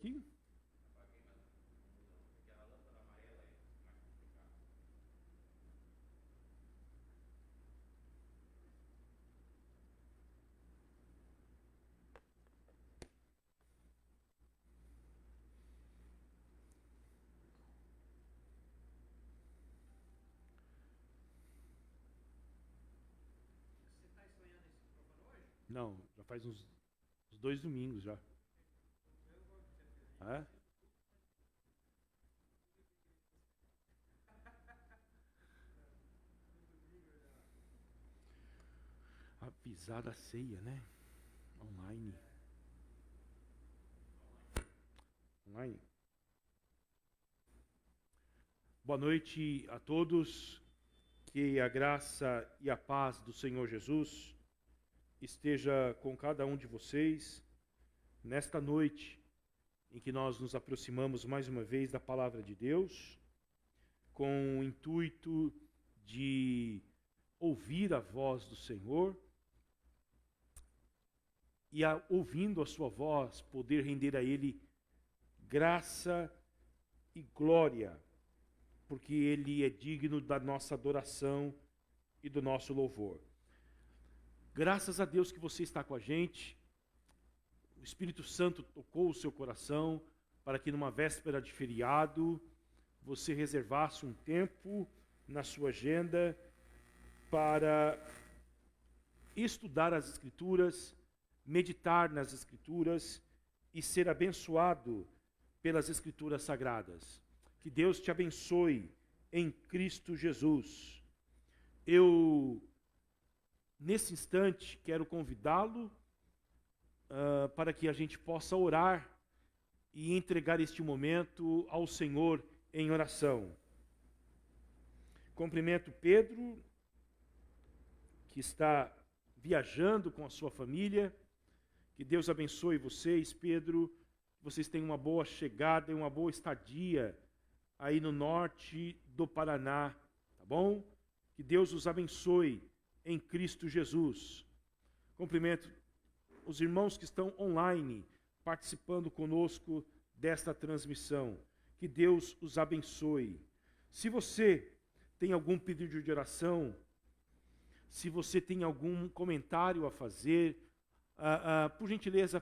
Aqui? Não, já faz uns 2 domingos já. É? Avisar da ceia, né? Online. Online. Boa noite a todos. Que a graça e a paz do Senhor Jesus esteja com cada um de vocês nesta noite em que nós nos aproximamos mais uma vez da palavra de Deus, com o intuito de ouvir a voz do Senhor e, ouvindo a sua voz, poder render a Ele graça e glória, porque Ele é digno da nossa adoração e do nosso louvor. Graças a Deus que você está com a gente. O Espírito Santo tocou o seu coração para que numa véspera de feriado você reservasse um tempo na sua agenda para estudar as Escrituras, meditar nas Escrituras e ser abençoado pelas Escrituras Sagradas. Que Deus te abençoe em Cristo Jesus. Eu, nesse instante, quero convidá-lo para que a gente possa orar e entregar este momento ao Senhor em oração. Cumprimento Pedro, que está viajando com a sua família. Que Deus abençoe vocês, Pedro. Que vocês tenham uma boa chegada e uma boa estadia aí no norte do Paraná, tá bom? Que Deus os abençoe em Cristo Jesus. Cumprimento os irmãos que estão online, participando conosco desta transmissão. Que Deus os abençoe. Se você tem algum pedido de oração, se você tem algum comentário a fazer, por gentileza,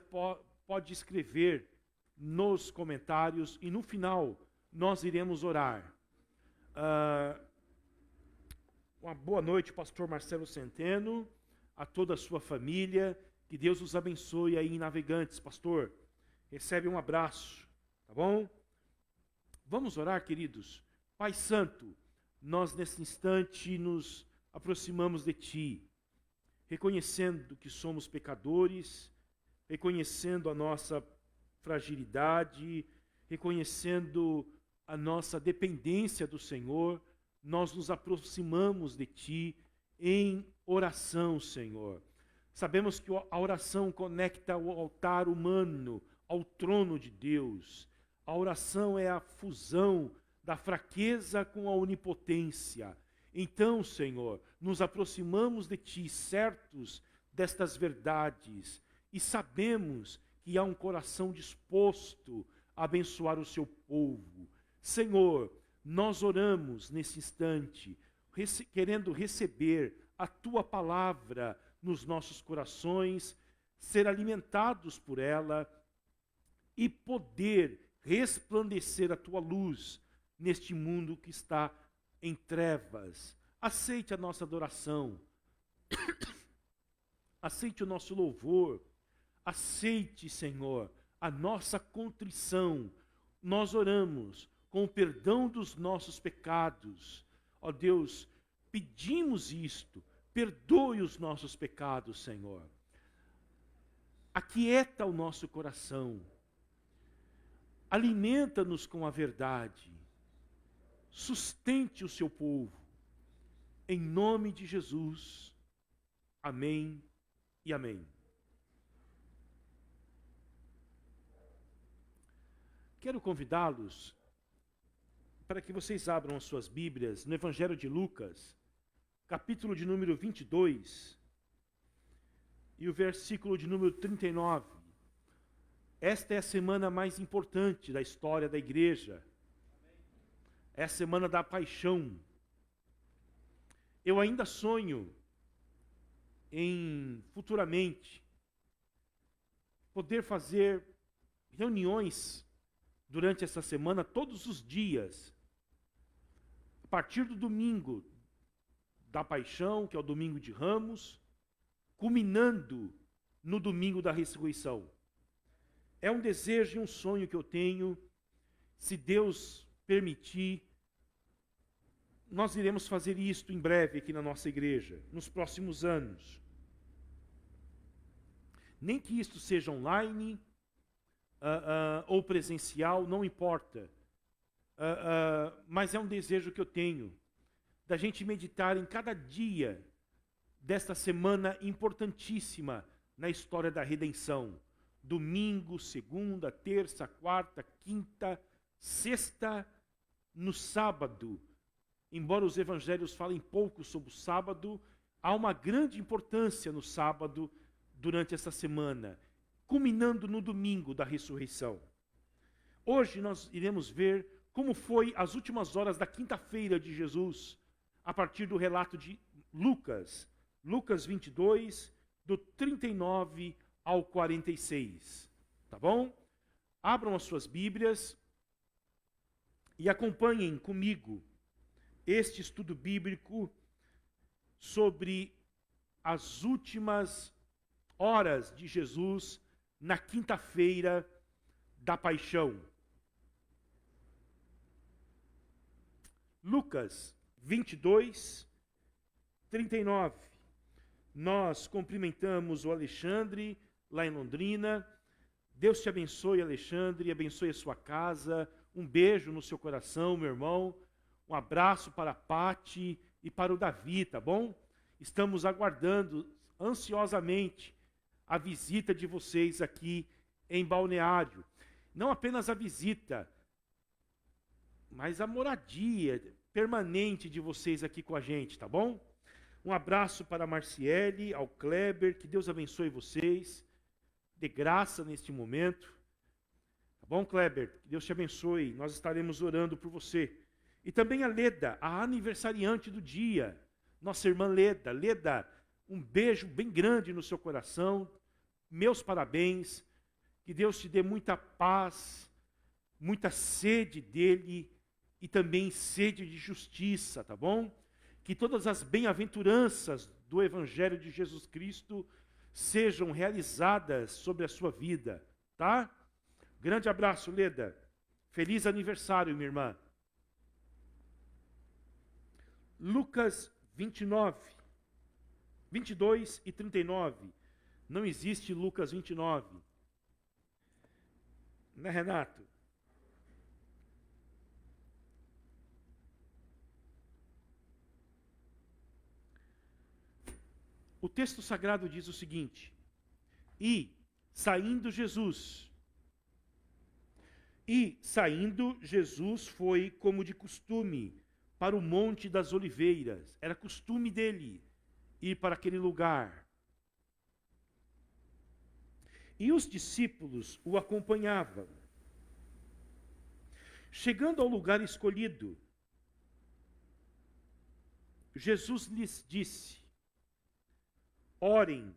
pode escrever nos comentários e no final nós iremos orar. Uma boa noite, pastor Marcelo Centeno, a toda a sua família. Que Deus os abençoe aí em Navegantes, pastor. Recebe um abraço, tá bom? Vamos orar, queridos. Pai Santo, nós nesse instante nos aproximamos de Ti, reconhecendo que somos pecadores, reconhecendo a nossa fragilidade, reconhecendo a nossa dependência do Senhor, nós nos aproximamos de Ti em oração, Senhor. Sabemos que a oração conecta o altar humano ao trono de Deus. A oração é a fusão da fraqueza com a onipotência. Então, Senhor, nos aproximamos de Ti, certos destas verdades, e sabemos que há um coração disposto a abençoar o Seu povo. Senhor, nós oramos nesse instante, querendo receber a Tua palavra nos nossos corações, ser alimentados por ela e poder resplandecer a Tua luz neste mundo que está em trevas. Aceite a nossa adoração, aceite o nosso louvor, aceite, Senhor, a nossa contrição. Nós oramos com o perdão dos nossos pecados. Ó Deus, pedimos isto, perdoe os nossos pecados, Senhor. Aquieta o nosso coração, alimenta-nos com a verdade, sustente o seu povo, em nome de Jesus. Amém e amém. Quero convidá-los para que vocês abram as suas Bíblias no Evangelho de Lucas, capítulo de número 22 e o versículo de número 39. Esta é a semana mais importante da história da igreja. É a semana da paixão. Eu ainda sonho em, futuramente, poder fazer reuniões durante essa semana, todos os dias, a partir do domingo da paixão, que é o domingo de Ramos, culminando no domingo da ressurreição. É um desejo e um sonho que eu tenho, se Deus permitir, nós iremos fazer isto em breve aqui na nossa igreja, nos próximos anos. Nem que isto seja online ou presencial, não importa. Mas é um desejo que eu tenho, da gente meditar em cada dia desta semana importantíssima na história da redenção. Domingo, segunda, terça, quarta, quinta, sexta, no sábado. Embora os evangelhos falem pouco sobre o sábado, há uma grande importância no sábado durante essa semana, culminando no domingo da ressurreição. Hoje nós iremos ver como foi as últimas horas da quinta-feira de Jesus, a partir do relato de Lucas, Lucas 22, do 39 ao 46. Tá bom? Abram as suas Bíblias e acompanhem comigo este estudo bíblico sobre as últimas horas de Jesus na quinta-feira da paixão. Lucas 22, 39. Nós cumprimentamos o Alexandre lá em Londrina. Deus te abençoe, Alexandre, abençoe a sua casa. Um beijo no seu coração, meu irmão. Um abraço para a Pati e para o Davi, tá bom? Estamos aguardando ansiosamente a visita de vocês aqui em Balneário. Não apenas a visita, mas a moradia permanente de vocês aqui com a gente, tá bom? Um abraço para a Marciele, ao Kleber, que Deus abençoe vocês, dê graça neste momento. Tá bom, Kleber? Que Deus te abençoe, nós estaremos orando por você. E também a Leda, a aniversariante do dia, nossa irmã Leda. Leda, um beijo bem grande no seu coração, meus parabéns, que Deus te dê muita paz, muita sede dele e também sede de justiça, tá bom? Que todas as bem-aventuranças do Evangelho de Jesus Cristo sejam realizadas sobre a sua vida, tá? Grande abraço, Leda. Feliz aniversário, minha irmã. Lucas 29, 22 e 39. Não existe Lucas 29. Né, Renato? O texto sagrado diz o seguinte: saindo Jesus foi como de costume para o Monte das Oliveiras. Era costume dele ir para aquele lugar. E os discípulos o acompanhavam. Chegando ao lugar escolhido, Jesus lhes disse: orem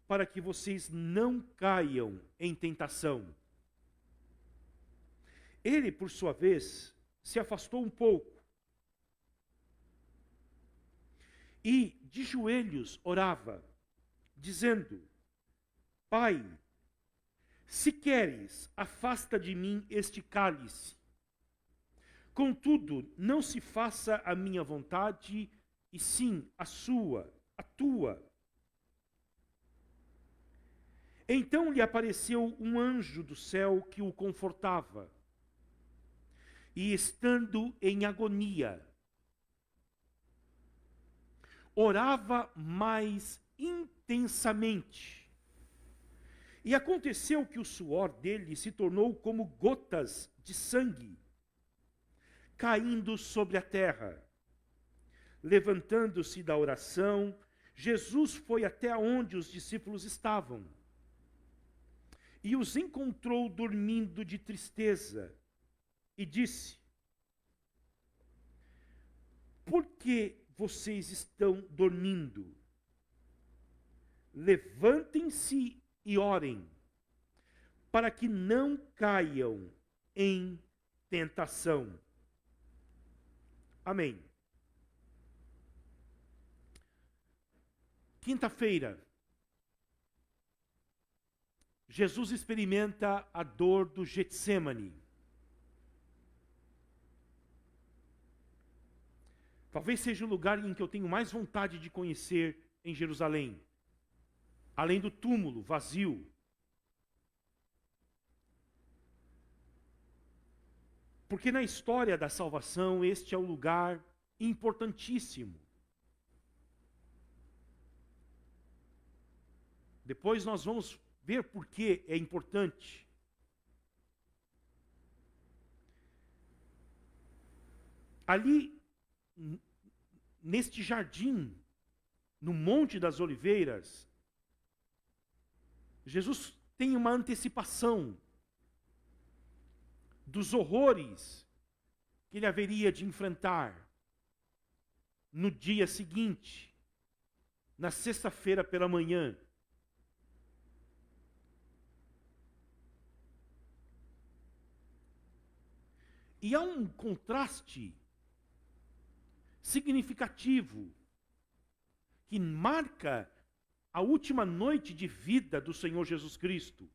para que vocês não caiam em tentação. Ele, por sua vez, se afastou um pouco e, de joelhos, orava, dizendo: Pai, se queres, afasta de mim este cálice. Contudo, não se faça a minha vontade, e sim a tua. Então lhe apareceu um anjo do céu que o confortava. E estando em agonia, orava mais intensamente. E aconteceu que o suor dele se tornou como gotas de sangue, caindo sobre a terra. Levantando-se da oração, Jesus foi até onde os discípulos estavam. e os encontrou dormindo de tristeza, e disse: por que vocês estão dormindo? Levantem-se e orem, para que não caiam em tentação. Amém. Quinta-feira, Jesus experimenta a dor do Getsemane. Talvez seja o lugar em que eu tenho mais vontade de conhecer em Jerusalém. Além do túmulo vazio. Porque na história da salvação, este é o lugar importantíssimo. Depois nós vamos ver por que é importante. Ali, neste jardim, no Monte das Oliveiras, Jesus tem uma antecipação dos horrores que ele haveria de enfrentar no dia seguinte, na sexta-feira pela manhã. E há um contraste significativo que marca a última noite de vida do Senhor Jesus Cristo.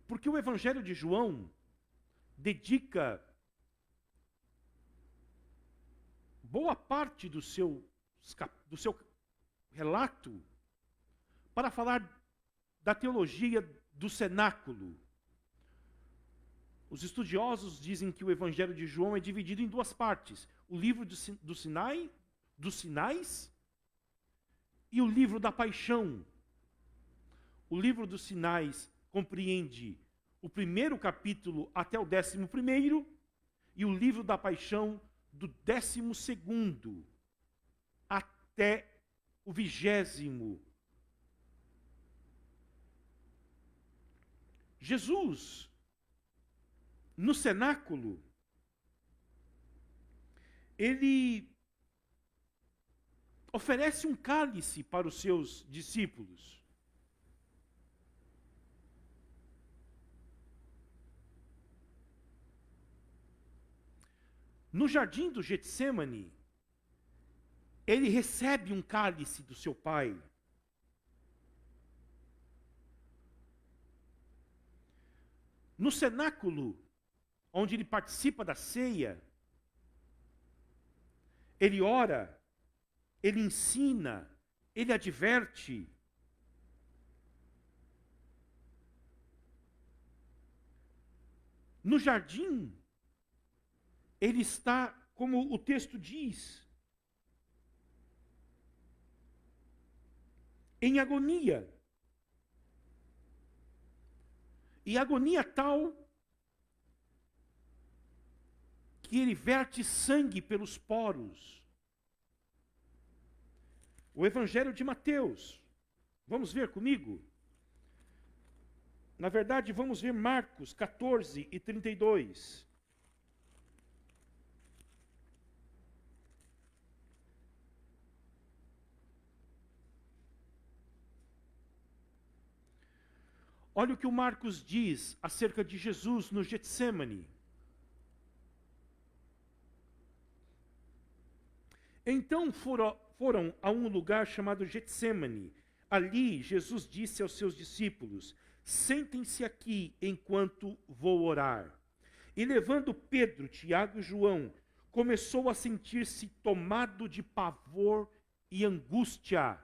Porque o Evangelho de João dedica boa parte do seu relato para falar da teologia do cenáculo. Os estudiosos dizem que o Evangelho de João é dividido em duas partes: o livro dos sinais e o livro da paixão. O livro dos sinais compreende o primeiro capítulo até o 11º, e o livro da paixão do 12º até o 20º. Jesus, no cenáculo, ele oferece um cálice para os seus discípulos. No jardim do Getsemane, ele recebe um cálice do seu pai. No cenáculo, onde ele participa da ceia, ele ora, ele ensina, ele adverte. No jardim, ele está, como o texto diz, em agonia. E agonia tal que ele verte sangue pelos poros. O Evangelho de Mateus, vamos ver comigo? Na verdade, vamos ver Marcos 14 e 32. Olha o que o Marcos diz acerca de Jesus no Getsemane. Então foram a um lugar chamado Getsemane. Ali Jesus disse aos seus discípulos: sentem-se aqui enquanto vou orar. E levando Pedro, Tiago e João, começou a sentir-se tomado de pavor e angústia.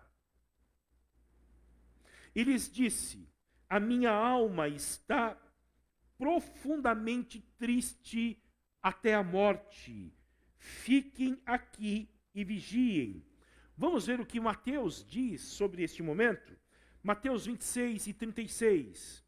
E lhes disse: a minha alma está profundamente triste até a morte. Fiquem aqui e vigiem. Vamos ver o que Mateus diz sobre este momento? Mateus 26 e 36.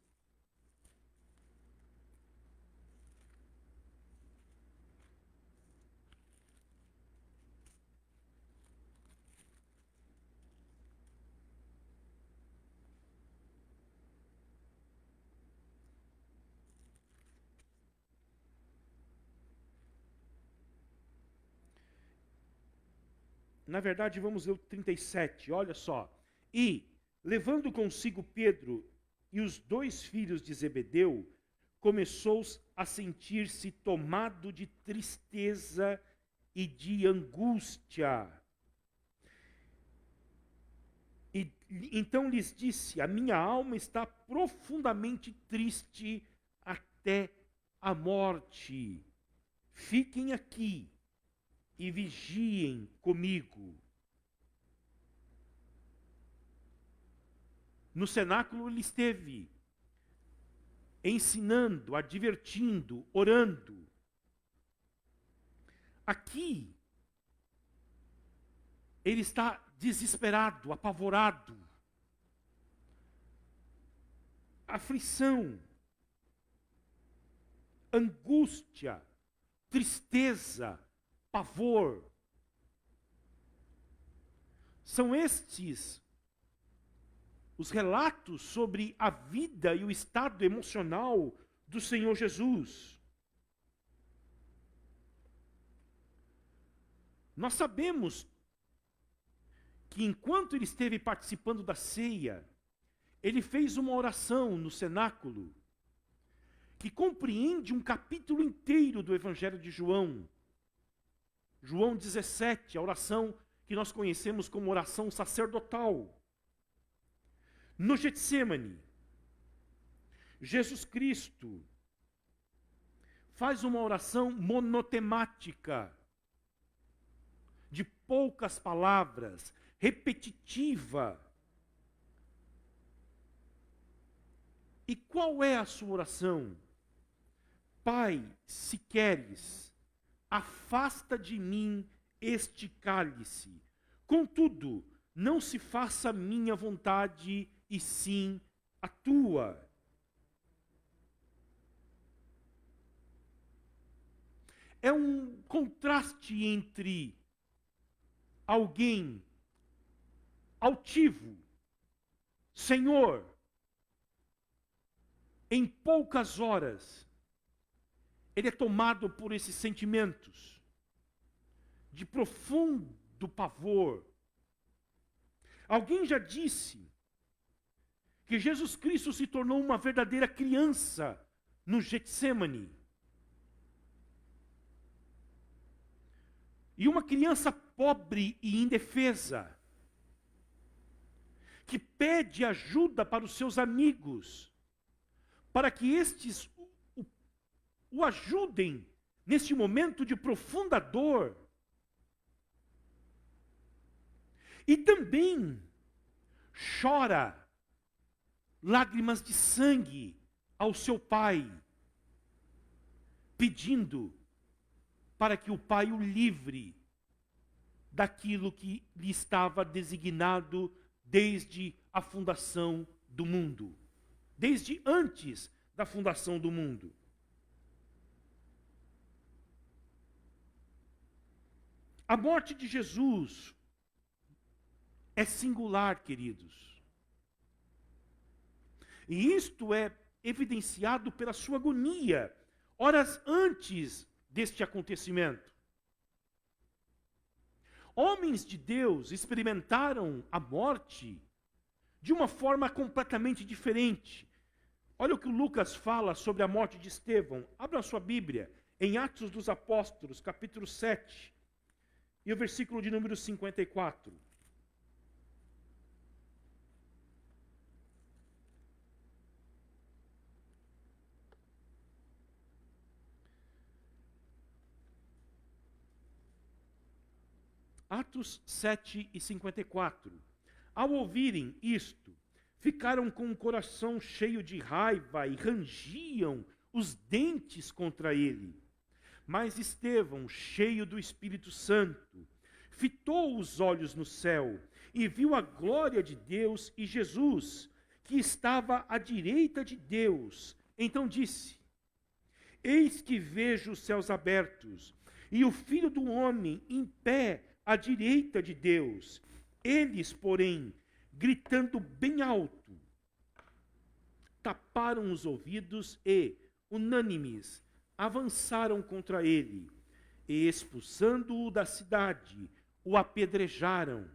Na verdade, vamos ler o 37, olha só. E, levando consigo Pedro e os 2 filhos de Zebedeu, começou a sentir-se tomado de tristeza e de angústia. E então lhes disse: a minha alma está profundamente triste até a morte. Fiquem aqui e vigiem comigo. No cenáculo ele esteve ensinando, advertindo, orando. Aqui ele está desesperado, apavorado. Aflição, angústia, tristeza, pavor. São estes os relatos sobre a vida e o estado emocional do Senhor Jesus. Nós sabemos que enquanto ele esteve participando da ceia, ele fez uma oração no cenáculo que compreende um capítulo inteiro do Evangelho de João. João 17, a oração que nós conhecemos como oração sacerdotal. No Getsemane, Jesus Cristo faz uma oração monotemática, de poucas palavras, repetitiva. E qual é a sua oração? Pai, se queres, afasta de mim este cálice. Contudo, não se faça a minha vontade, e sim a tua. É um contraste entre alguém altivo, Senhor, em poucas horas, ele é tomado por esses sentimentos de profundo pavor. Alguém já disse que Jesus Cristo se tornou uma verdadeira criança no Getsemane. E uma criança pobre e indefesa, que pede ajuda para os seus amigos, para que estes o ajudem neste momento de profunda dor. E também chora lágrimas de sangue ao seu pai, pedindo para que o pai o livre daquilo que lhe estava designado desde a fundação do mundo, desde antes da fundação do mundo. A morte de Jesus é singular, queridos. E isto é evidenciado pela sua agonia, horas antes deste acontecimento. Homens de Deus experimentaram a morte de uma forma completamente diferente. Olha o que Lucas fala sobre a morte de Estevão. Abra a sua Bíblia em Atos dos Apóstolos, capítulo 7, e o versículo de número 54. Atos 7 e 54. Ao ouvirem isto, ficaram com o coração cheio de raiva e rangiam os dentes contra ele. Mas Estevão, cheio do Espírito Santo, fitou os olhos no céu e viu a glória de Deus e Jesus, que estava à direita de Deus. Então disse: Eis que vejo os céus abertos e o Filho do Homem em pé à direita de Deus. Eles, porém, gritando bem alto, taparam os ouvidos e, unânimes, avançaram contra ele, e expulsando-o da cidade, o apedrejaram.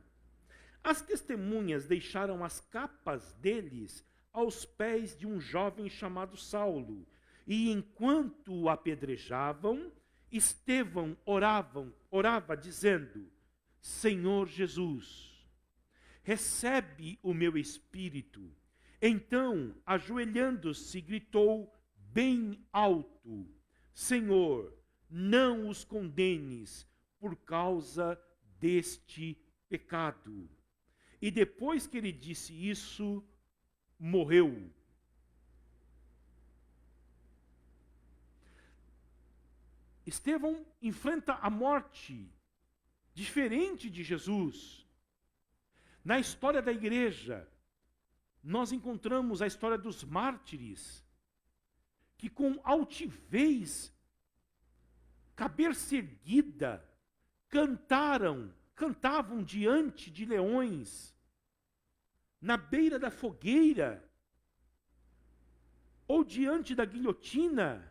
As testemunhas deixaram as capas deles aos pés de um jovem chamado Saulo. E enquanto o apedrejavam, Estevão orava dizendo: Senhor Jesus, recebe o meu espírito. Então, ajoelhando-se, gritou bem alto: Senhor, não os condenes por causa deste pecado. E depois que ele disse isso, morreu. Estevão enfrenta a morte diferente de Jesus. Na história da igreja, nós encontramos a história dos mártires, que com altivez, cabeça erguida, cantavam diante de leões, na beira da fogueira, ou diante da guilhotina.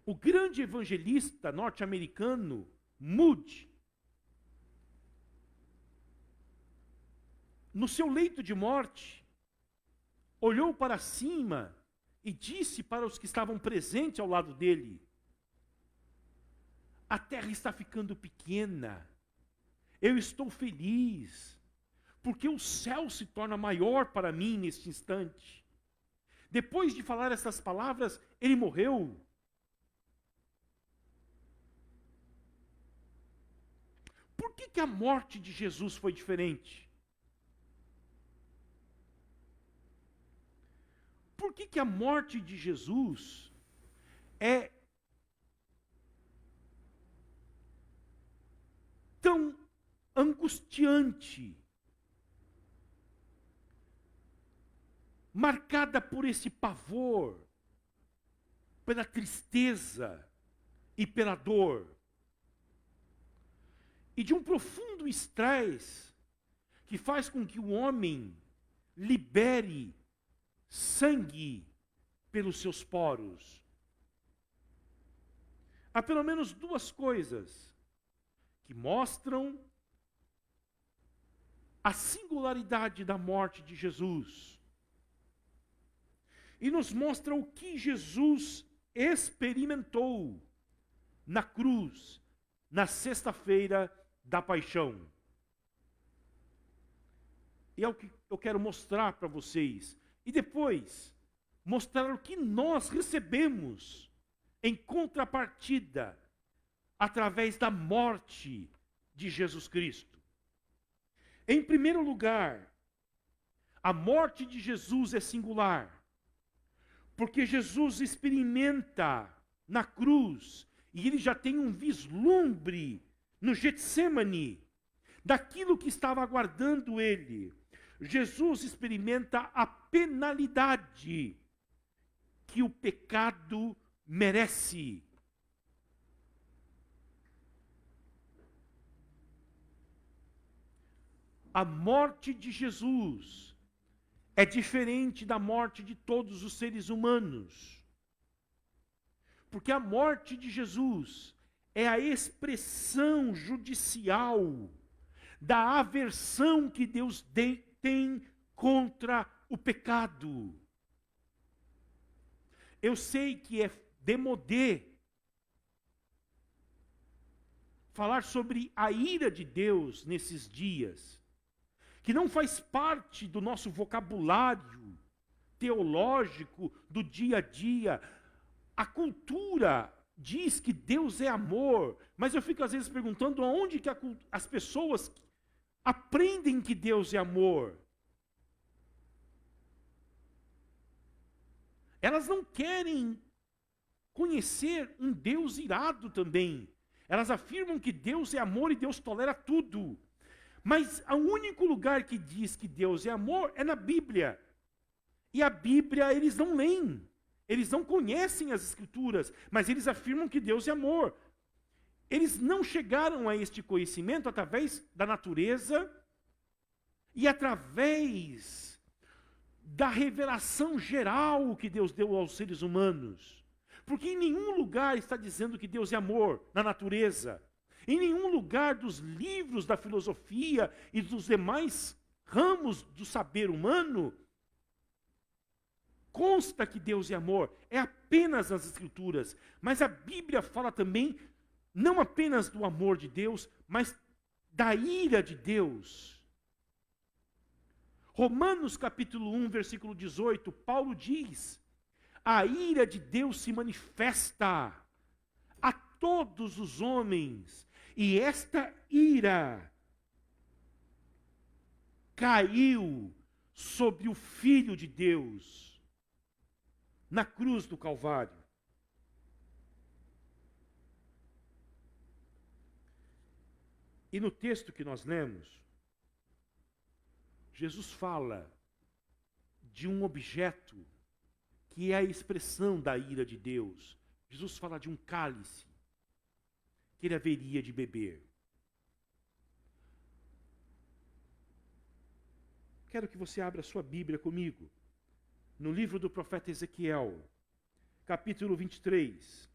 O grande evangelista norte-americano, Moody, no seu leito de morte, olhou para cima e disse para os que estavam presentes ao lado dele: a terra está ficando pequena, eu estou feliz, porque o céu se torna maior para mim neste instante. Depois de falar essas palavras, ele morreu. Por que a morte de Jesus foi diferente? Por que a morte de Jesus é tão angustiante, marcada por esse pavor, pela tristeza e pela dor, e de um profundo estresse que faz com que o homem libere sangue pelos seus poros? Há pelo menos duas coisas que mostram a singularidade da morte de Jesus e nos mostra o que Jesus experimentou na cruz, na sexta-feira da paixão. E é o que eu quero mostrar para vocês. E depois, mostrar o que nós recebemos em contrapartida, através da morte de Jesus Cristo. Em primeiro lugar, a morte de Jesus é singular, porque Jesus experimenta na cruz, e ele já tem um vislumbre no Getsemane, daquilo que estava aguardando ele. Jesus experimenta a penalidade que o pecado merece. A morte de Jesus é diferente da morte de todos os seres humanos. Porque a morte de Jesus é a expressão judicial da aversão que Deus tem contra o pecado. Eu sei que é démodé falar sobre a ira de Deus nesses dias, que não faz parte do nosso vocabulário teológico do dia a dia. A cultura diz que Deus é amor, mas eu fico às vezes perguntando aonde que as pessoas aprendem que Deus é amor. Elas não querem conhecer um Deus irado também. Elas afirmam que Deus é amor e Deus tolera tudo. Mas o único lugar que diz que Deus é amor é na Bíblia. E a Bíblia eles não leem. Eles não conhecem as Escrituras, mas eles afirmam que Deus é amor. Eles não chegaram a este conhecimento através da natureza e através da revelação geral que Deus deu aos seres humanos. Porque em nenhum lugar está dizendo que Deus é amor na natureza. Em nenhum lugar dos livros da filosofia e dos demais ramos do saber humano consta que Deus é amor. É apenas nas Escrituras. Mas a Bíblia fala também, não apenas do amor de Deus, mas da ira de Deus. Romanos capítulo 1, versículo 18, Paulo diz: a ira de Deus se manifesta a todos os homens, e esta ira caiu sobre o Filho de Deus na cruz do Calvário. E no texto que nós lemos, Jesus fala de um objeto que é a expressão da ira de Deus. Jesus fala de um cálice que ele haveria de beber. Quero que você abra a sua Bíblia comigo, no livro do profeta Ezequiel, capítulo 23.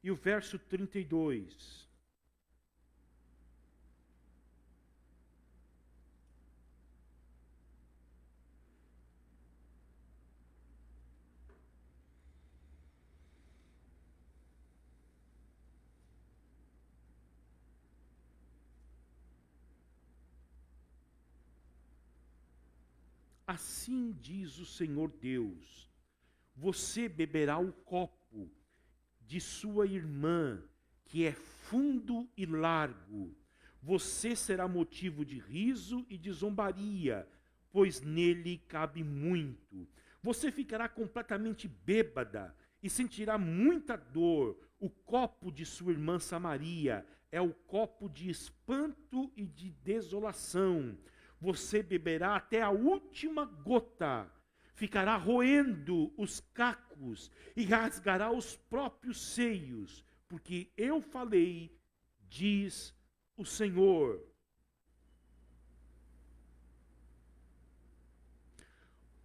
E o verso 32. Assim diz o Senhor Deus: você beberá o copo de sua irmã, que é fundo e largo. Você será motivo de riso e de zombaria, pois nele cabe muito. Você ficará completamente bêbada e sentirá muita dor. O copo de sua irmã Samaria é o copo de espanto e de desolação. Você beberá até a última gota. Ficará roendo os cacos e rasgará os próprios seios, porque eu falei, diz o Senhor.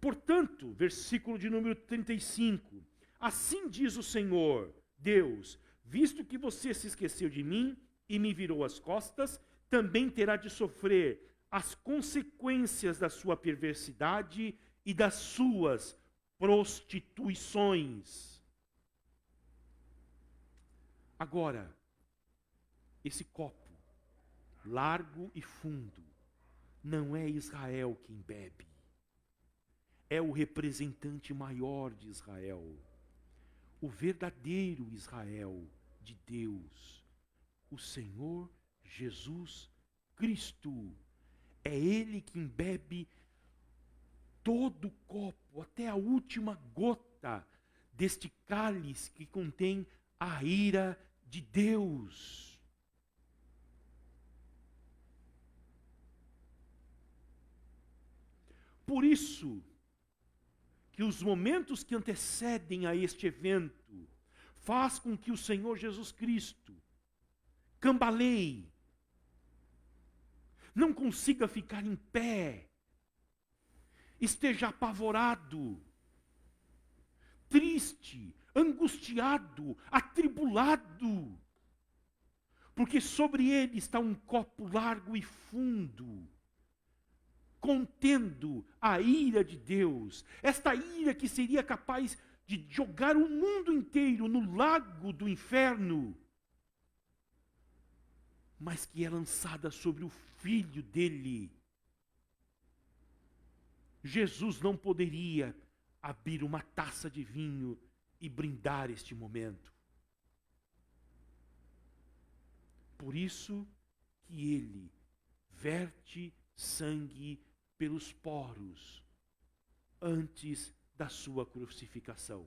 Portanto, versículo de número 35, assim diz o Senhor, Deus, visto que você se esqueceu de mim e me virou as costas, também terá de sofrer as consequências da sua perversidade e das suas prostituições. Agora, esse copo, largo e fundo, não é Israel quem bebe. É o representante maior de Israel. O verdadeiro Israel de Deus. O Senhor Jesus Cristo. É Ele quem bebe todo o copo, até a última gota deste cálice que contém a ira de Deus. Por isso que os momentos que antecedem a este evento faz com que o Senhor Jesus Cristo cambaleie, não consiga ficar em pé, esteja apavorado, triste, angustiado, atribulado, porque sobre ele está um copo largo e fundo, contendo a ira de Deus, esta ira que seria capaz de jogar o mundo inteiro no lago do inferno, mas que é lançada sobre o Filho dele. Jesus não poderia abrir uma taça de vinho e brindar este momento. Por isso que ele verte sangue pelos poros antes da sua crucificação.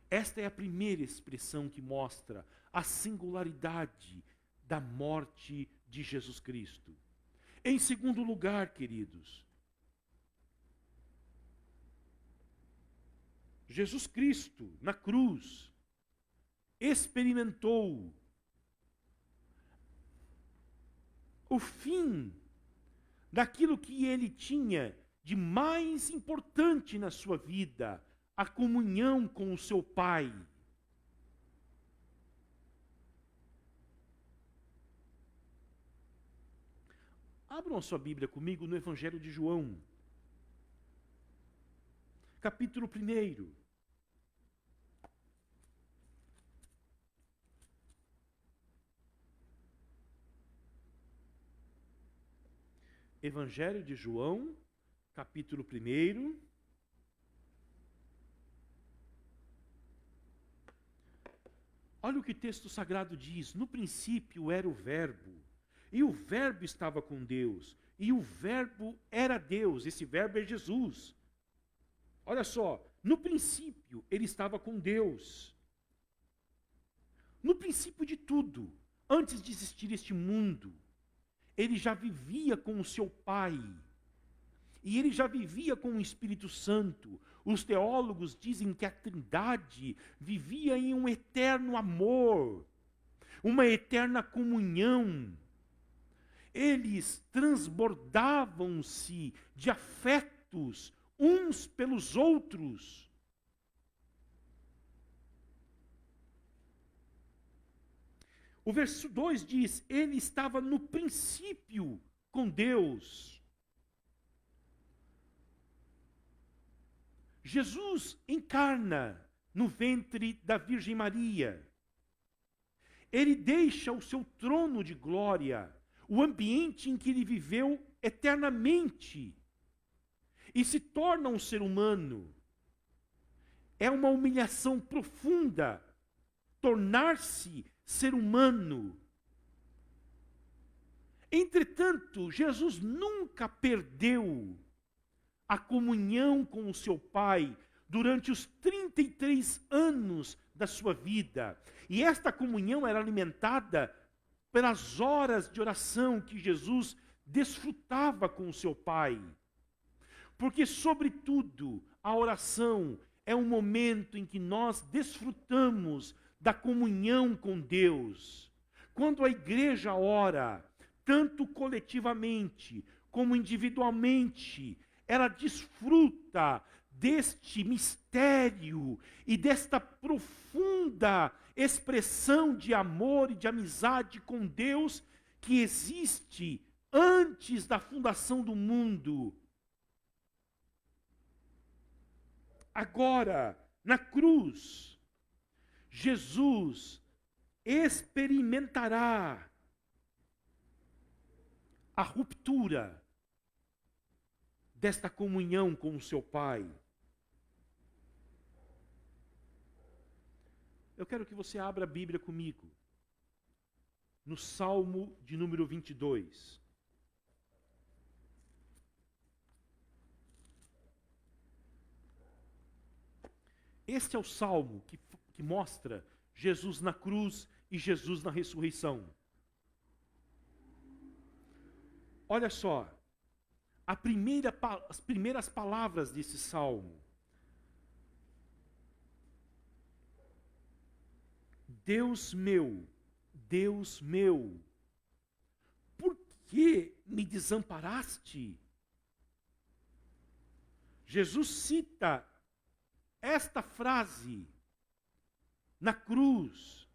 Esta é a primeira expressão que mostra a singularidade da morte de Jesus Cristo. Em segundo lugar, queridos, Jesus Cristo, na cruz, experimentou o fim daquilo que ele tinha de mais importante na sua vida, a comunhão com o seu Pai. Abram a sua Bíblia comigo no Evangelho de João, capítulo 1. Evangelho de João, capítulo 1. Olha o que o texto sagrado diz: no princípio era o Verbo, e o Verbo estava com Deus, e o Verbo era Deus. Esse Verbo é Jesus. Olha só, no princípio ele estava com Deus. No princípio de tudo, antes de existir este mundo, ele já vivia com o seu Pai. E ele já vivia com o Espírito Santo. Os teólogos dizem que a Trindade vivia em um eterno amor, uma eterna comunhão. Eles transbordavam-se de afetos uns pelos outros. O verso 2 diz: ele estava no princípio com Deus. Jesus encarna no ventre da Virgem Maria. Ele deixa o seu trono de glória, o ambiente em que ele viveu eternamente, e se torna um ser humano. É uma humilhação profunda tornar-se ser humano. Entretanto, Jesus nunca perdeu a comunhão com o seu Pai durante os 33 anos da sua vida. E esta comunhão era alimentada pelas horas de oração que Jesus desfrutava com o seu Pai. Porque, sobretudo, a oração é um momento em que nós desfrutamos da comunhão com Deus. Quando a igreja ora, tanto coletivamente como individualmente, ela desfruta deste mistério e desta profunda expressão de amor e de amizade com Deus que existe antes da fundação do mundo. Agora, na cruz, Jesus experimentará a ruptura desta comunhão com o seu Pai. Eu quero que você abra a Bíblia comigo, no Salmo de número 22. Este é o Salmo que mostra Jesus na cruz e Jesus na ressurreição. Olha só, as primeiras palavras desse Salmo. Deus meu, por que me desamparaste? Jesus cita esta frase na cruz.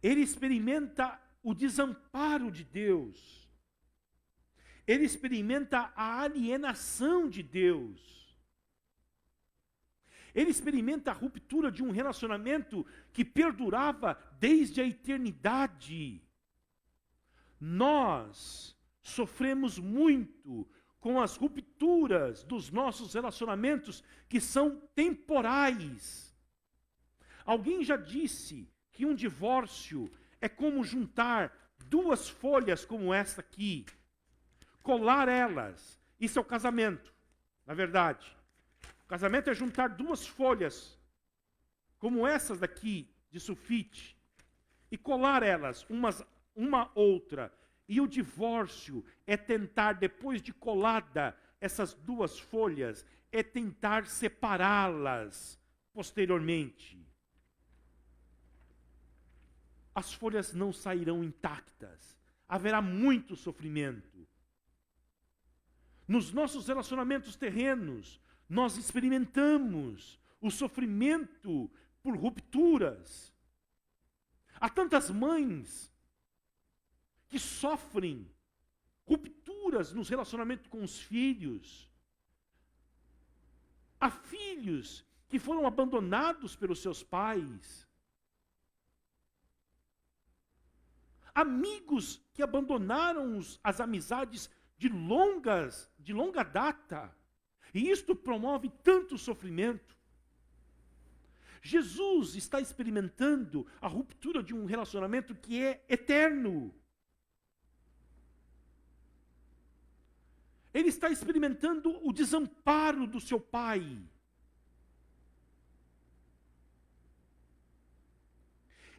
Ele experimenta o desamparo de Deus. Ele experimenta a alienação de Deus. Ele experimenta a ruptura de um relacionamento que perdurava desde a eternidade. Nós sofremos muito com as rupturas dos nossos relacionamentos que são temporais. Alguém já disse que um divórcio é como juntar duas folhas como esta aqui, colar elas. Isso é o casamento, na verdade. O casamento é juntar duas folhas, como essas daqui, de sulfite, e colar elas, uma outra. E o divórcio é tentar, depois de colada essas duas folhas, é tentar separá-las posteriormente. as folhas não sairão intactas. Haverá muito sofrimento. Nos nossos relacionamentos terrenos, nós experimentamos o sofrimento por rupturas. Há tantas mães que sofrem rupturas nos relacionamentos com os filhos. Há filhos que foram abandonados pelos seus pais. Amigos que abandonaram as amizades de longa data. E isto promove tanto sofrimento. Jesus está experimentando a ruptura de um relacionamento que é eterno. Ele está experimentando o desamparo do seu pai.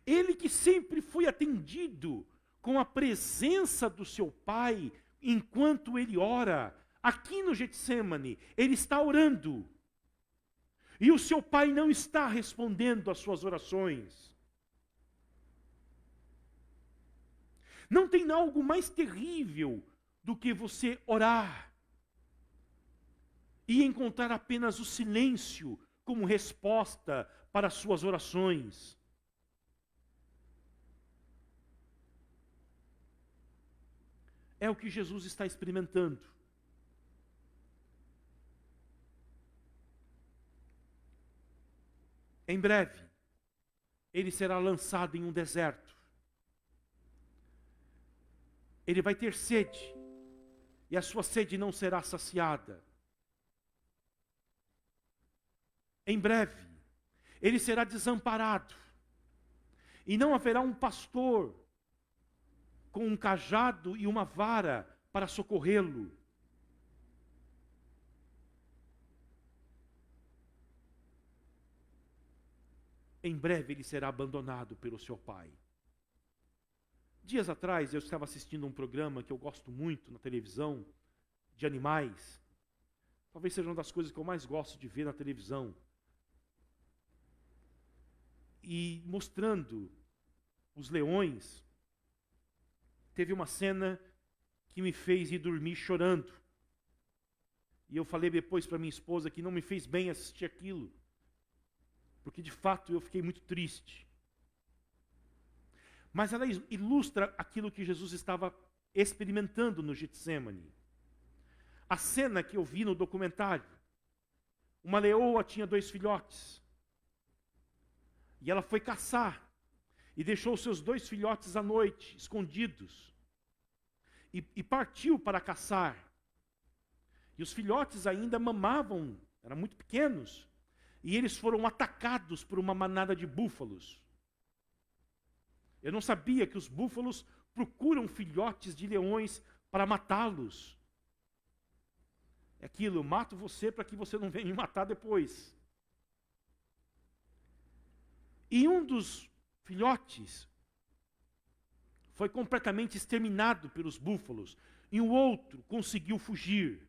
Ele que sempre foi atendido com a presença do seu pai enquanto ele ora. Aqui no Getsêmani, ele está orando. E o seu pai não está respondendo às suas orações. Não tem algo mais terrível do que você orar e encontrar apenas o silêncio como resposta para as suas orações. É o que Jesus está experimentando. Em breve, ele será lançado em um deserto. Ele vai ter sede, e a sua sede não será saciada. Em breve, ele será desamparado, e não haverá um pastor com um cajado e uma vara para socorrê-lo. Em breve ele será abandonado pelo seu pai. Dias atrás eu estava assistindo um programa que eu gosto muito na televisão, de animais. Talvez seja uma das coisas que eu mais gosto de ver na televisão. E mostrando os leões, teve uma cena que me fez ir dormir chorando. E eu falei depois para minha esposa que não me fez bem assistir aquilo. Porque de fato eu fiquei muito triste. Mas ela ilustra aquilo que Jesus estava experimentando no Getsêmani. A cena que eu vi no documentário. Uma leoa tinha 2 filhotes. E ela foi caçar. E deixou seus 2 filhotes à noite, escondidos. E partiu para caçar. E os filhotes ainda mamavam, eram muito pequenos. E eles foram atacados por uma manada de búfalos. Eu não sabia que os búfalos procuram filhotes de leões para matá-los. É aquilo, eu mato você para que você não venha me matar depois. E um dos filhotes foi completamente exterminado pelos búfalos. E o outro conseguiu fugir.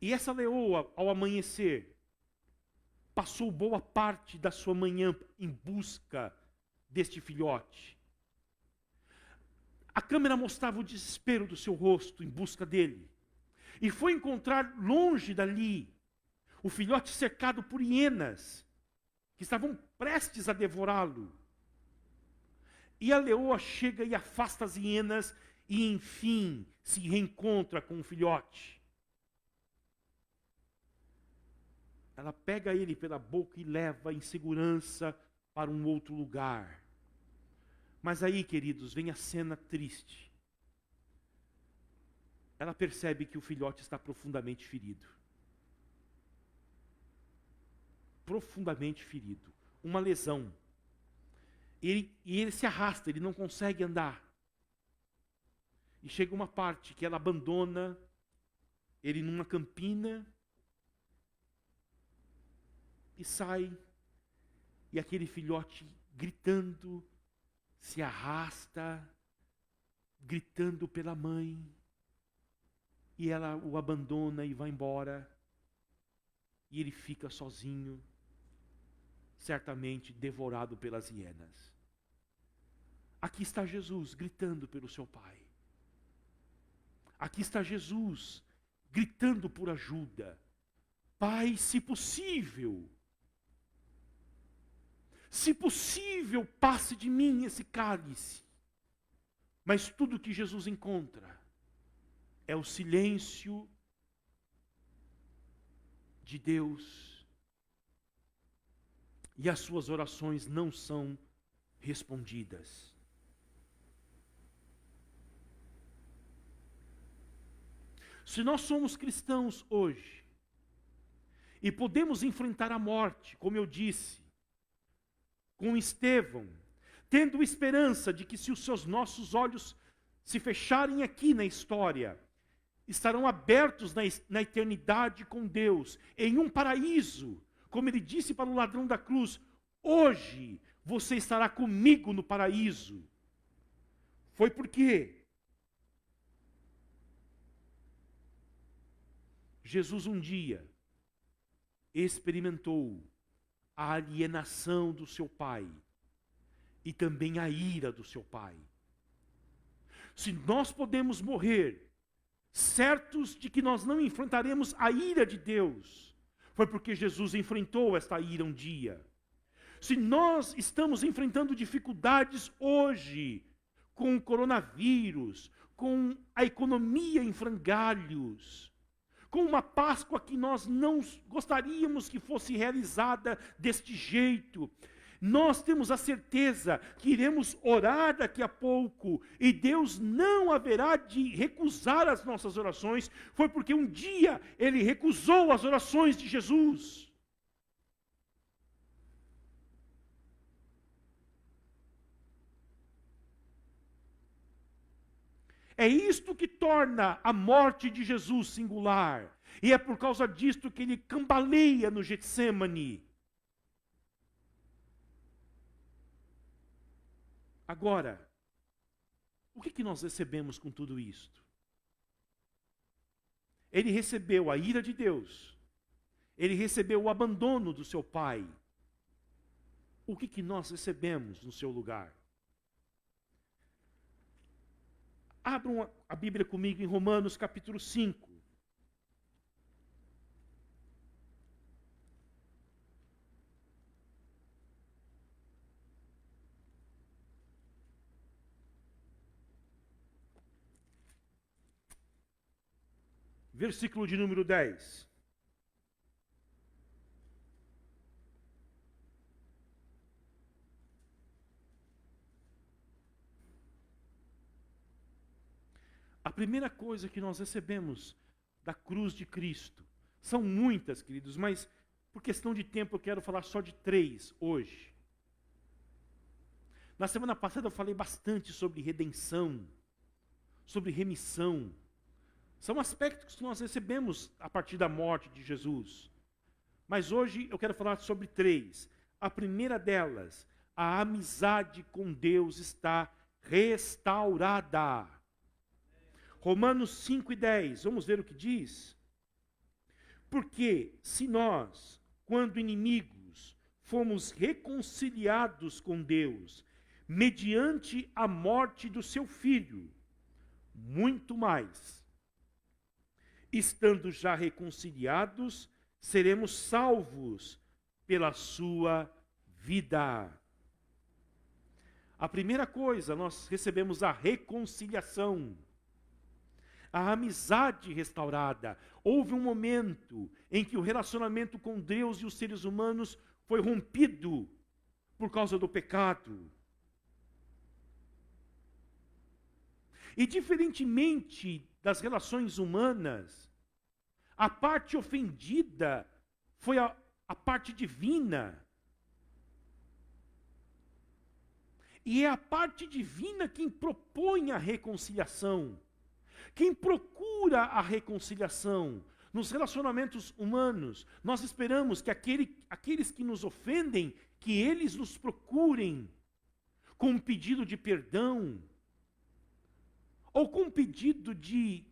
E essa leoa, ao amanhecer, passou boa parte da sua manhã em busca deste filhote. A câmera mostrava o desespero do seu rosto em busca dele. E foi encontrar longe dali o filhote cercado por hienas, que estavam prestes a devorá-lo. E a leoa chega e afasta as hienas e, enfim, se reencontra com o filhote. Ela pega ele pela boca e leva em segurança para um outro lugar. Mas aí, queridos, vem a cena triste. Ela percebe que o filhote está profundamente ferido. Profundamente ferido. Uma lesão. E ele se arrasta, ele não consegue andar. E chega uma parte que ela abandona ele numa campina e sai, e aquele filhote gritando, se arrasta, gritando pela mãe, e ela o abandona e vai embora, e ele fica sozinho, certamente devorado pelas hienas. Aqui está Jesus gritando pelo seu Pai. Aqui está Jesus gritando por ajuda. Pai, se possível, passe de mim esse cálice. Mas tudo que Jesus encontra é o silêncio de Deus. E as suas orações não são respondidas. Se nós somos cristãos hoje, e podemos enfrentar a morte, como eu disse, com Estevão, tendo esperança de que se os nossos olhos se fecharem aqui na história, estarão abertos na eternidade com Deus, em um paraíso, como ele disse para o ladrão da cruz, hoje você estará comigo no paraíso. Foi porque Jesus um dia experimentou a alienação do seu Pai e também a ira do seu Pai. Se nós podemos morrer certos de que nós não enfrentaremos a ira de Deus, foi porque Jesus enfrentou esta ira um dia. Se nós estamos enfrentando dificuldades hoje, com o coronavírus, com a economia em frangalhos, com uma Páscoa que nós não gostaríamos que fosse realizada deste jeito, nós temos a certeza que iremos orar daqui a pouco e Deus não haverá de recusar as nossas orações, foi porque um dia Ele recusou as orações de Jesus. É isto que torna a morte de Jesus singular. E é por causa disto que ele cambaleia no Getsêmani. Agora, o que nós recebemos com tudo isto? Ele recebeu a ira de Deus. Ele recebeu o abandono do seu Pai. O que nós recebemos no seu lugar? Abram a Bíblia comigo em Romanos capítulo 5. Versículo de número 10. A primeira coisa que nós recebemos da cruz de Cristo, são muitas, queridos, mas por questão de tempo eu quero falar só de 3 hoje. Na semana passada eu falei bastante sobre redenção, sobre remissão. São aspectos que nós recebemos a partir da morte de Jesus. Mas hoje eu quero falar sobre 3. A primeira delas, a amizade com Deus está restaurada. Romanos 5:10, vamos ver o que diz? Porque se nós, quando inimigos, fomos reconciliados com Deus, mediante a morte do seu Filho, muito mais, estando já reconciliados, seremos salvos pela sua vida. A primeira coisa, nós recebemos a reconciliação. A amizade restaurada. Houve um momento em que o relacionamento com Deus e os seres humanos foi rompido por causa do pecado. E diferentemente das relações humanas, a parte ofendida foi a parte divina. E é a parte divina quem propõe a reconciliação. Quem procura a reconciliação nos relacionamentos humanos, nós esperamos que aqueles que nos ofendem, que eles nos procurem com um pedido de perdão, ou com um pedido de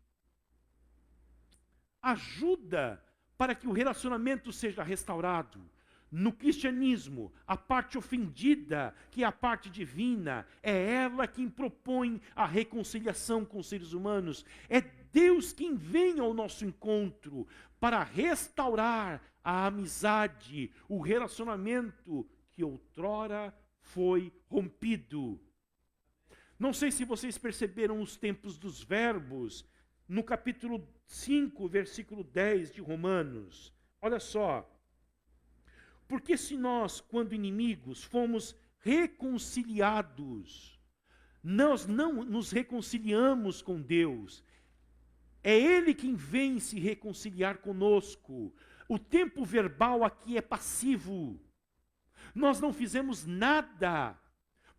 ajuda para que o relacionamento seja restaurado. No cristianismo, a parte ofendida, que é a parte divina, é ela quem propõe a reconciliação com os seres humanos. É Deus quem vem ao nosso encontro para restaurar a amizade, o relacionamento que outrora foi rompido. Não sei se vocês perceberam os tempos dos verbos, no capítulo 5, versículo 10 de Romanos. Olha só. Porque se nós, quando inimigos, fomos reconciliados, nós não nos reconciliamos com Deus. É Ele quem vem se reconciliar conosco. O tempo verbal aqui é passivo. Nós não fizemos nada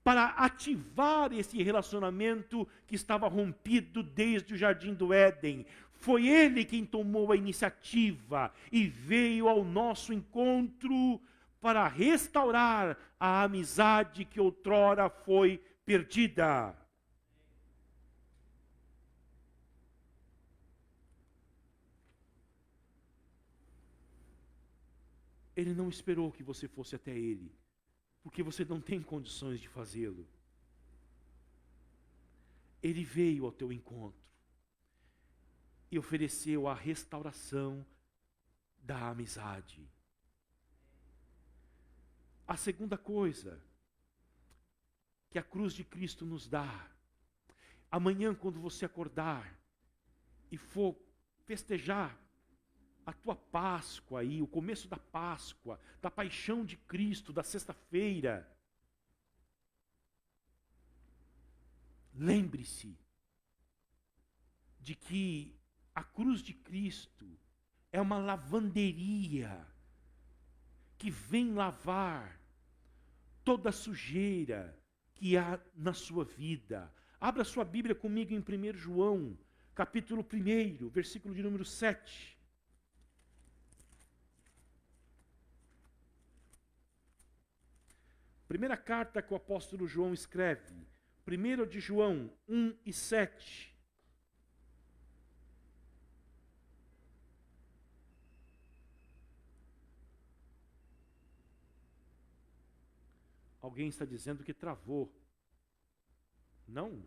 para ativar esse relacionamento que estava rompido desde o Jardim do Éden. Foi Ele quem tomou a iniciativa e veio ao nosso encontro para restaurar a amizade que outrora foi perdida. Ele não esperou que você fosse até Ele, porque você não tem condições de fazê-lo. Ele veio ao teu encontro e ofereceu a restauração da amizade. A segunda coisa que a cruz de Cristo nos dá, amanhã quando você acordar e for festejar a tua Páscoa aí, o começo da Páscoa, da paixão de Cristo, da sexta-feira, lembre-se de que a cruz de Cristo é uma lavanderia que vem lavar toda a sujeira que há na sua vida. Abra sua Bíblia comigo em 1 João, capítulo 1, versículo de número 7. Primeira carta que o apóstolo João escreve, 1 de João 1 e 7. Alguém está dizendo que travou. Não?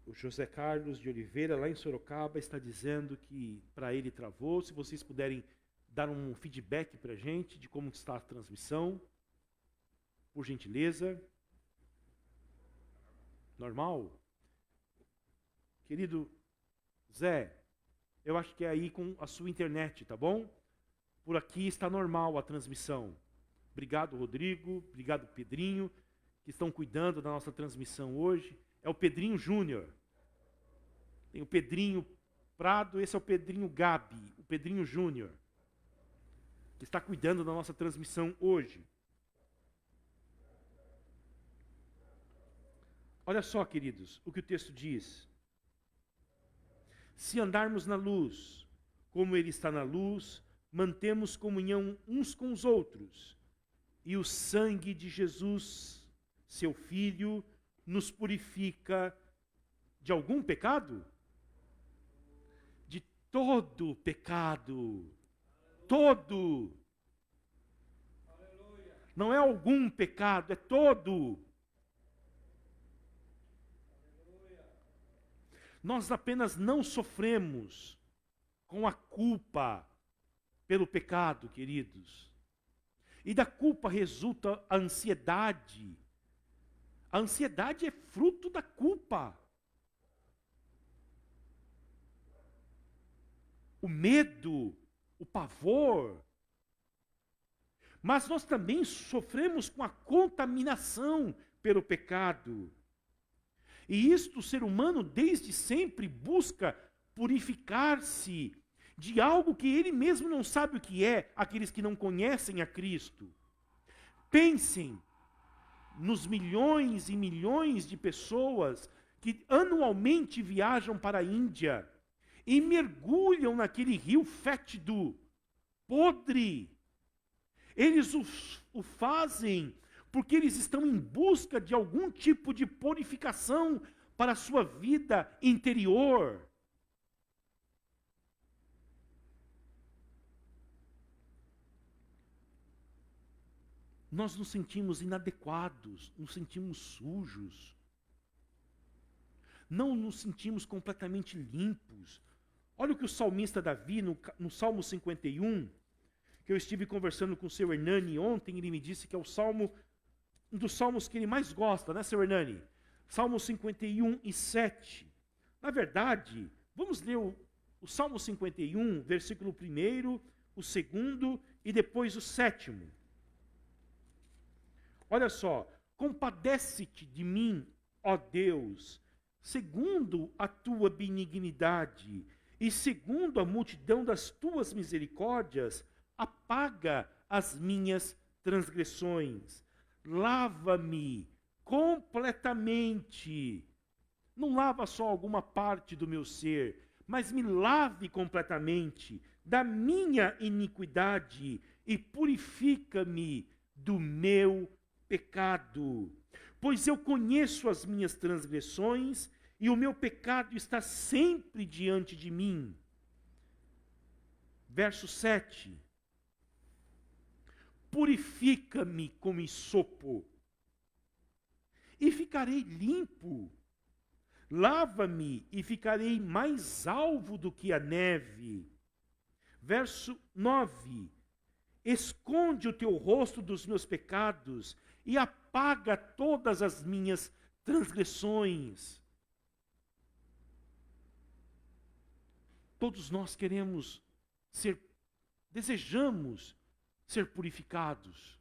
O José Carlos de Oliveira, lá em Sorocaba, está dizendo que para ele travou. Se vocês puderem dar um feedback para a gente de como está a transmissão, por gentileza. Normal? Querido Zé, eu acho que é aí com a sua internet, tá bom? Por aqui está normal a transmissão. Obrigado, Rodrigo. Obrigado, Pedrinho, que estão cuidando da nossa transmissão hoje. É o Pedrinho Júnior. Tem o Pedrinho Prado, esse é o Pedrinho Gabi, o Pedrinho Júnior, que está cuidando da nossa transmissão hoje. Olha só, queridos, o que o texto diz. Se andarmos na luz, como Ele está na luz, mantemos comunhão uns com os outros, e o sangue de Jesus, seu Filho, nos purifica de algum pecado? De todo pecado. Todo. Não é algum pecado, é todo. Nós apenas não sofremos com a culpa pelo pecado, queridos. E da culpa resulta a ansiedade. A ansiedade é fruto da culpa. O medo, o pavor. Mas nós também sofremos com a contaminação pelo pecado. E isto o ser humano desde sempre busca purificar-se de algo que ele mesmo não sabe o que é, aqueles que não conhecem a Cristo. Pensem nos milhões e milhões de pessoas que anualmente viajam para a Índia e mergulham naquele rio fétido, podre. Eles o fazem porque eles estão em busca de algum tipo de purificação para a sua vida interior. Nós nos sentimos inadequados, nos sentimos sujos. Não nos sentimos completamente limpos. Olha o que o salmista Davi, no Salmo 51, que eu estive conversando com o seu Hernani ontem, ele me disse que é um dos salmos que ele mais gosta, né, seu Hernani? Salmo 51 e 7. Na verdade, vamos ler o Salmo 51, versículo 1, o 2 e depois o 7. Olha só, compadece-te de mim, ó Deus, segundo a tua benignidade e segundo a multidão das tuas misericórdias, apaga as minhas transgressões. Lava-me completamente. Não lava só alguma parte do meu ser, mas me lave completamente da minha iniquidade e purifica-me do meu pecado. Pois eu conheço as minhas transgressões e o meu pecado está sempre diante de mim. Verso 7. Purifica-me com hisopo e ficarei limpo. Lava-me e ficarei mais alvo do que a neve. Verso 9. Esconde o teu rosto dos meus pecados e apaga todas as minhas transgressões. Todos nós desejamos ser purificados.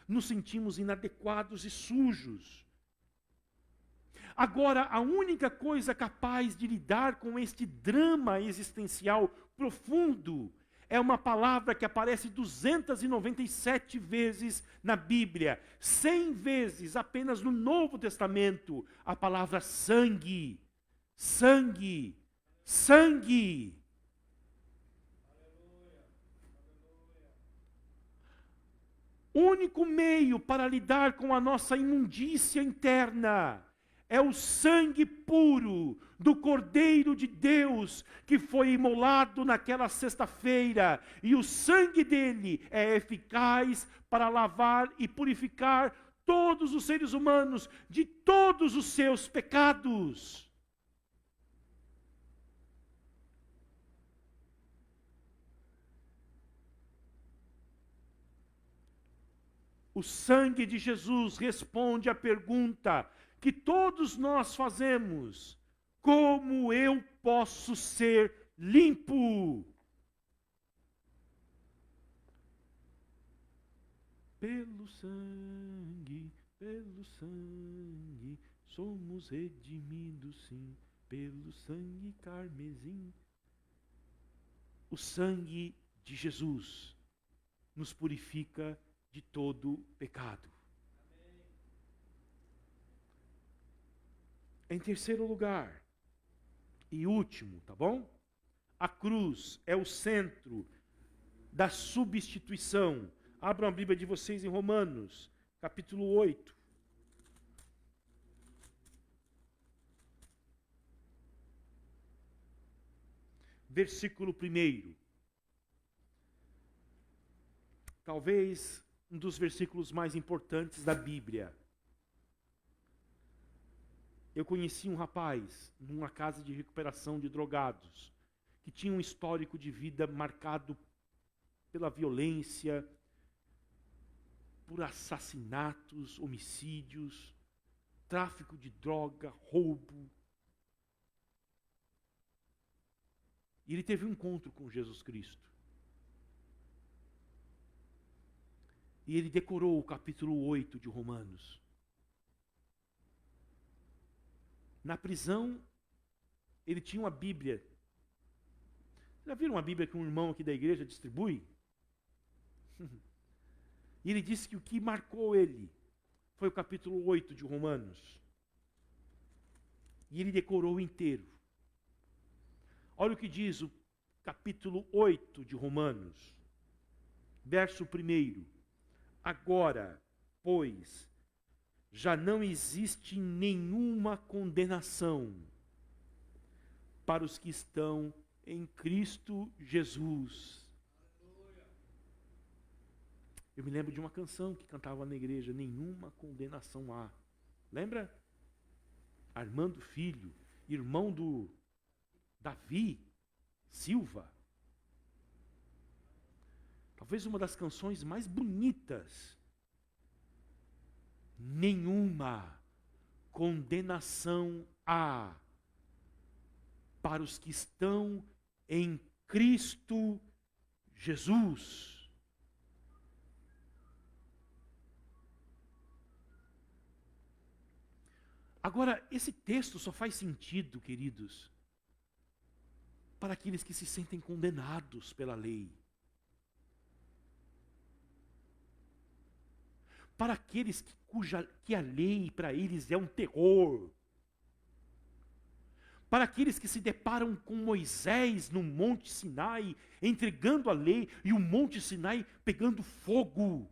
Nos sentimos inadequados e sujos. Agora, a única coisa capaz de lidar com este drama existencial profundo é uma palavra que aparece 297 vezes na Bíblia, 100 vezes apenas no Novo Testamento, a palavra sangue, sangue, sangue. O único meio para lidar com a nossa imundícia interna é o sangue puro do Cordeiro de Deus que foi imolado naquela sexta-feira. E o sangue dele é eficaz para lavar e purificar todos os seres humanos de todos os seus pecados. O sangue de Jesus responde à pergunta que todos nós fazemos: como eu posso ser limpo? Pelo sangue, somos redimidos, sim, pelo sangue carmesim. O sangue de Jesus nos purifica de todo pecado. Em terceiro lugar, e último, tá bom? A cruz é o centro da substituição. Abram a Bíblia de vocês em Romanos, capítulo 8. Versículo 1. Talvez um dos versículos mais importantes da Bíblia. Eu conheci um rapaz numa casa de recuperação de drogados, que tinha um histórico de vida marcado pela violência, por assassinatos, homicídios, tráfico de droga, roubo. E ele teve um encontro com Jesus Cristo. E ele decorou o capítulo 8 de Romanos. Na prisão, ele tinha uma Bíblia. Já viram uma Bíblia que um irmão aqui da igreja distribui? E ele disse que o que marcou ele foi o capítulo 8 de Romanos. E ele decorou inteiro. Olha o que diz o capítulo 8 de Romanos, verso 1. Agora, pois, já não existe nenhuma condenação para os que estão em Cristo Jesus. Eu me lembro de uma canção que cantava na igreja, nenhuma condenação há. Lembra? Armando Filho, irmão do Davi Silva. Talvez uma das canções mais bonitas. Nenhuma condenação há para os que estão em Cristo Jesus. Agora, esse texto só faz sentido, queridos, para aqueles que se sentem condenados pela lei. Para aqueles que a lei para eles é um terror. Para aqueles que se deparam com Moisés no Monte Sinai, entregando a lei, e o Monte Sinai pegando fogo.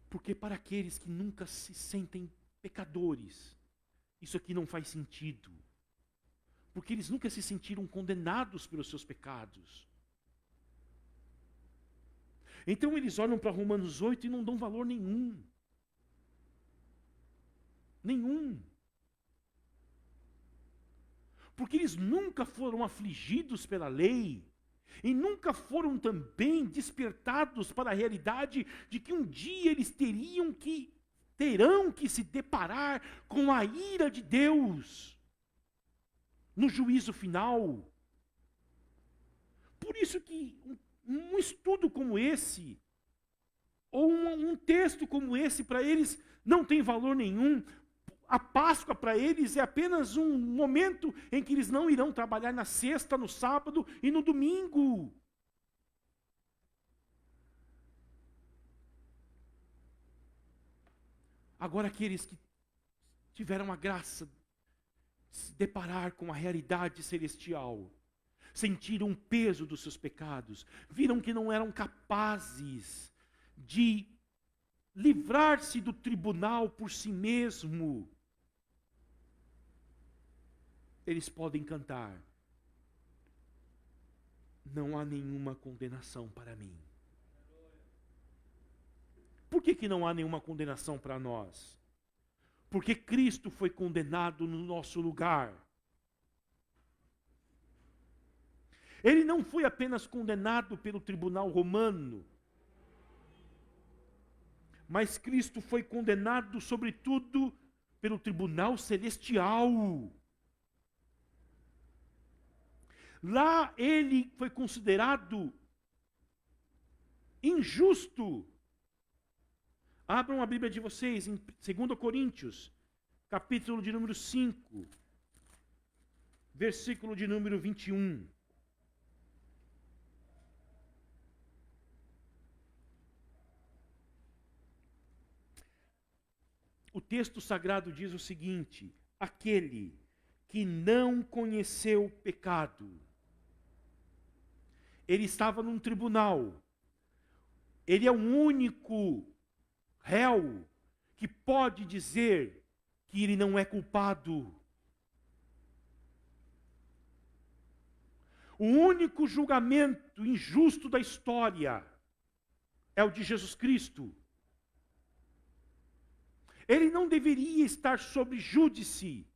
Porque para aqueles que nunca se sentem pecadores, isso aqui não faz sentido. Porque eles nunca se sentiram condenados pelos seus pecados. Então eles olham para Romanos 8 e não dão valor nenhum. Nenhum. Porque eles nunca foram afligidos pela lei. E nunca foram também despertados para a realidade de que um dia eles terão que se deparar com a ira de Deus no juízo final. Por isso que um estudo como esse, ou um texto como esse, para eles não tem valor nenhum. A Páscoa para eles é apenas um momento em que eles não irão trabalhar na sexta, no sábado e no domingo. Agora aqueles que tiveram a graça de se deparar com a realidade celestial, sentiram o peso dos seus pecados, viram que não eram capazes de livrar-se do tribunal por si mesmo, eles podem cantar: não há nenhuma condenação para mim. Por que não há nenhuma condenação para nós? Porque Cristo foi condenado no nosso lugar. Ele não foi apenas condenado pelo tribunal romano, mas Cristo foi condenado, sobretudo, pelo tribunal celestial. Lá ele foi considerado injusto. Abram a Bíblia de vocês em 2 Coríntios, capítulo de número 5, versículo de número 21. O texto sagrado diz o seguinte: aquele que não conheceu pecado, ele estava num tribunal, ele é o único réu que pode dizer que ele não é culpado. O único julgamento injusto da história é o de Jesus Cristo. Ele não deveria estar sob júdice.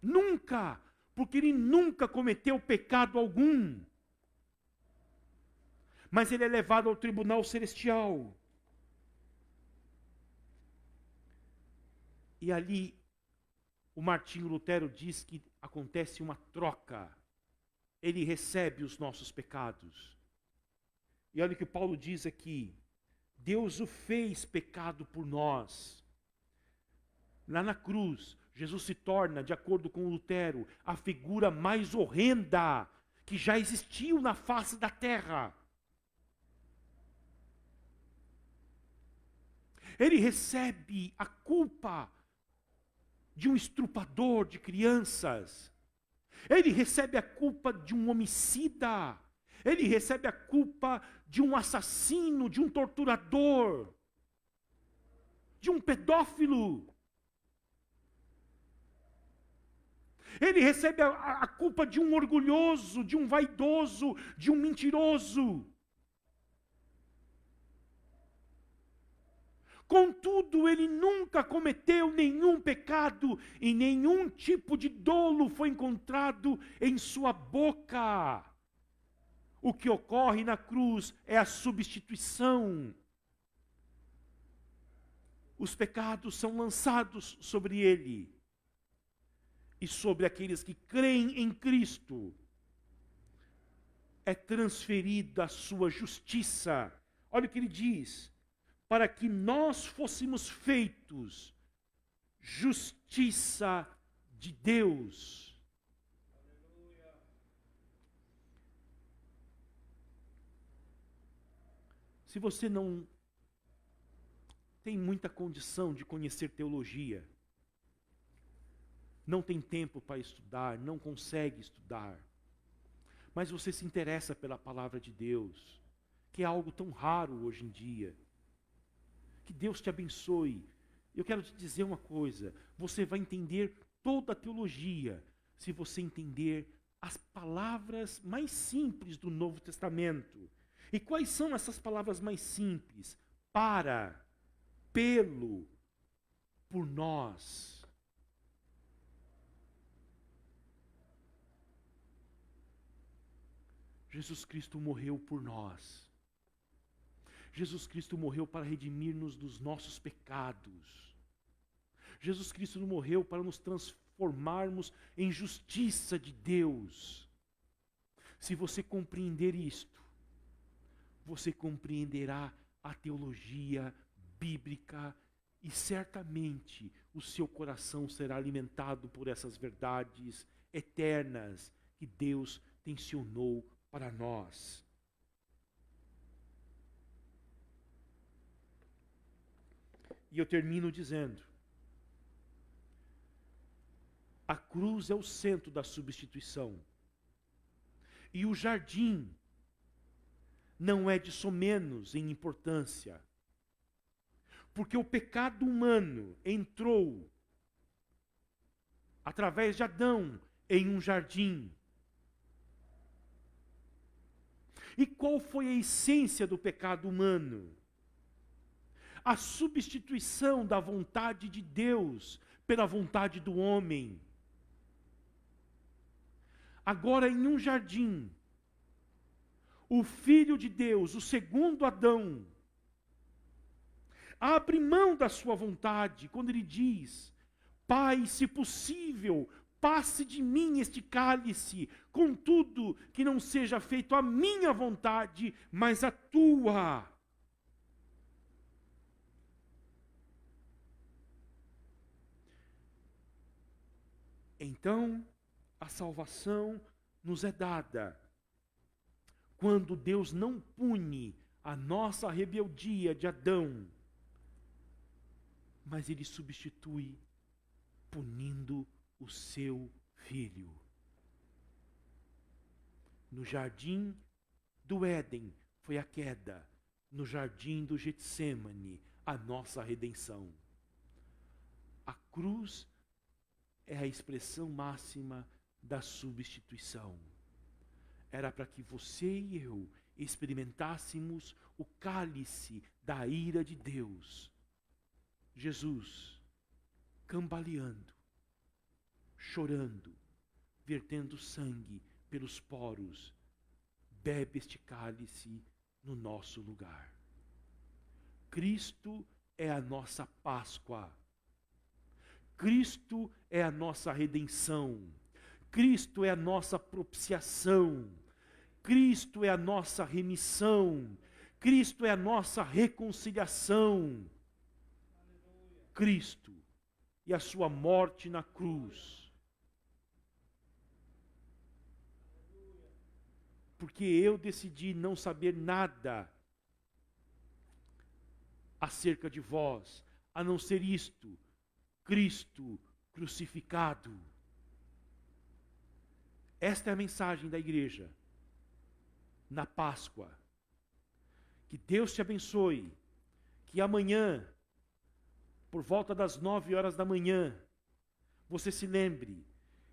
Nunca, porque ele nunca cometeu pecado algum. Mas ele é levado ao tribunal celestial. E ali, o Martinho Lutero diz que acontece uma troca. Ele recebe os nossos pecados. E olha o que Paulo diz aqui: Deus o fez pecado por nós. Lá na cruz, Jesus se torna, de acordo com Lutero, a figura mais horrenda que já existiu na face da terra. Ele recebe a culpa de um estrupador de crianças. Ele recebe a culpa de um homicida. Ele recebe a culpa de um assassino, de um torturador, de um pedófilo. Ele recebe a culpa de um orgulhoso, de um vaidoso, de um mentiroso. Contudo, ele nunca cometeu nenhum pecado e nenhum tipo de dolo foi encontrado em sua boca. O que ocorre na cruz é a substituição. Os pecados são lançados sobre ele e sobre aqueles que creem em Cristo. É transferida a sua justiça. Olha o que ele diz: para que nós fôssemos feitos justiça de Deus. Se você não tem muita condição de conhecer teologia, não tem tempo para estudar, não consegue estudar, mas você se interessa pela palavra de Deus, que é algo tão raro hoje em dia, que Deus te abençoe. Eu quero te dizer uma coisa: você vai entender toda a teologia se você entender as palavras mais simples do Novo Testamento. E quais são essas palavras mais simples? Para, pelo, por nós. Jesus Cristo morreu por nós. Jesus Cristo morreu para redimir-nos dos nossos pecados. Jesus Cristo não morreu para nos transformarmos em justiça de Deus. Se você compreender isto, você compreenderá a teologia bíblica e certamente o seu coração será alimentado por essas verdades eternas que Deus tensionou para nós. E eu termino dizendo: a cruz é o centro da substituição. E o jardim não é de somenos em importância. Porque o pecado humano entrou através de Adão em um jardim. E qual foi a essência do pecado humano? A substituição da vontade de Deus pela vontade do homem. Agora, em um jardim, o Filho de Deus, o segundo Adão, abre mão da sua vontade quando ele diz: Pai, se possível, passe de mim este cálice, contudo, que não seja feito a minha vontade, mas a tua. Então, a salvação nos é dada quando Deus não pune a nossa rebeldia de Adão, mas Ele substitui punindo o seu filho. No jardim do Éden foi a queda, no jardim do Getsêmani a nossa redenção. A cruz é a expressão máxima da substituição. Era para que você e eu experimentássemos o cálice da ira de Deus. Jesus, cambaleando, chorando, vertendo sangue pelos poros, bebe este cálice no nosso lugar. Cristo é a nossa Páscoa. Cristo é a nossa redenção. Cristo é a nossa propiciação. Cristo é a nossa remissão. Cristo é a nossa reconciliação. Cristo e a sua morte na cruz. Porque eu decidi não saber nada acerca de vós, a não ser isto, Cristo crucificado. Esta é a mensagem da igreja na Páscoa. Que Deus te abençoe, que amanhã, por volta das 9 horas da manhã, você se lembre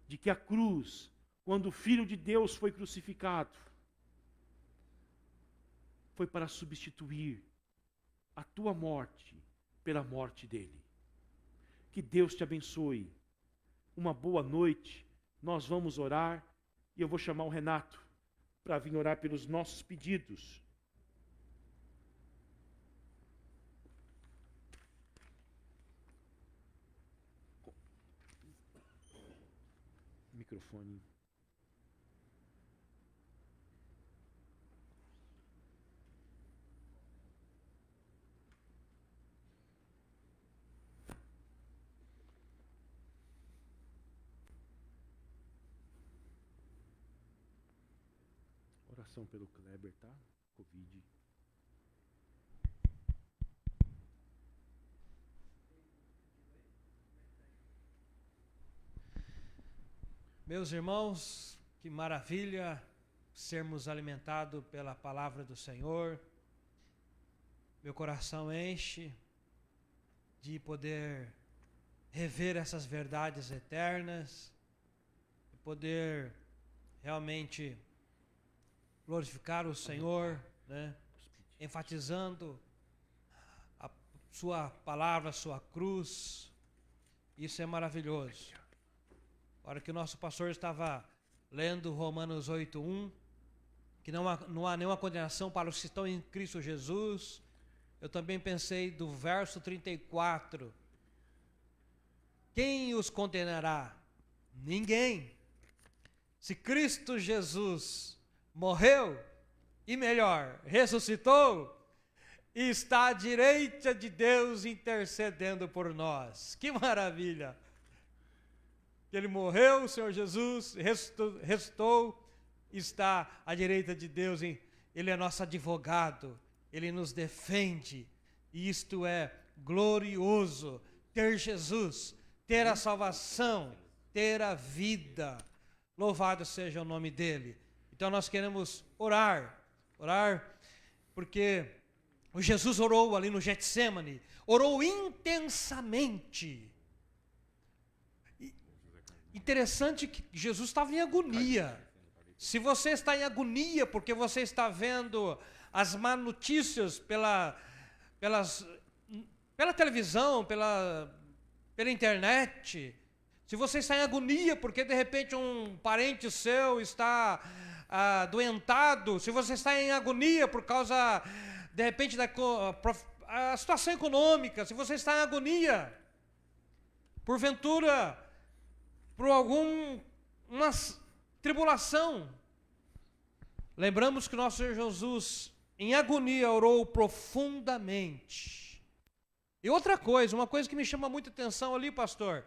de que a cruz, quando o Filho de Deus foi crucificado, foi para substituir a tua morte pela morte dele. Que Deus te abençoe. Uma boa noite. Nós vamos orar e eu vou chamar o Renato para vir orar pelos nossos pedidos. Microfone. Oração pelo Kleber, tá? Covid. Meus irmãos, que maravilha sermos alimentados pela palavra do Senhor. Meu coração enche de poder rever essas verdades eternas, de poder realmente glorificar o Senhor, né? Enfatizando a sua palavra, a sua cruz. Isso é maravilhoso. A hora que o nosso pastor estava lendo Romanos 8:1, que não há nenhuma condenação para os que estão em Cristo Jesus, eu também pensei do verso 34. Quem os condenará? Ninguém. Se Cristo Jesus morreu, e melhor, ressuscitou, e está à direita de Deus intercedendo por nós. Que maravilha! Ele morreu, o Senhor Jesus ressuscitou, está à direita de Deus, Ele é nosso advogado, Ele nos defende, e isto é glorioso, ter Jesus, ter a salvação, ter a vida. Louvado seja o nome dEle. Então nós queremos orar, porque o Jesus orou ali no Getsêmani, orou intensamente. Interessante que Jesus estava em agonia. Se você está em agonia porque você está vendo as má notícias pela televisão, pela internet, se você está em agonia porque de repente um parente seu está adoentado, se você está em agonia por causa, de repente, da situação econômica, se você está em agonia, porventura, por alguma tribulação, lembramos que nosso Senhor Jesus, em agonia, orou profundamente. E outra coisa, uma coisa que me chama muita atenção ali, pastor,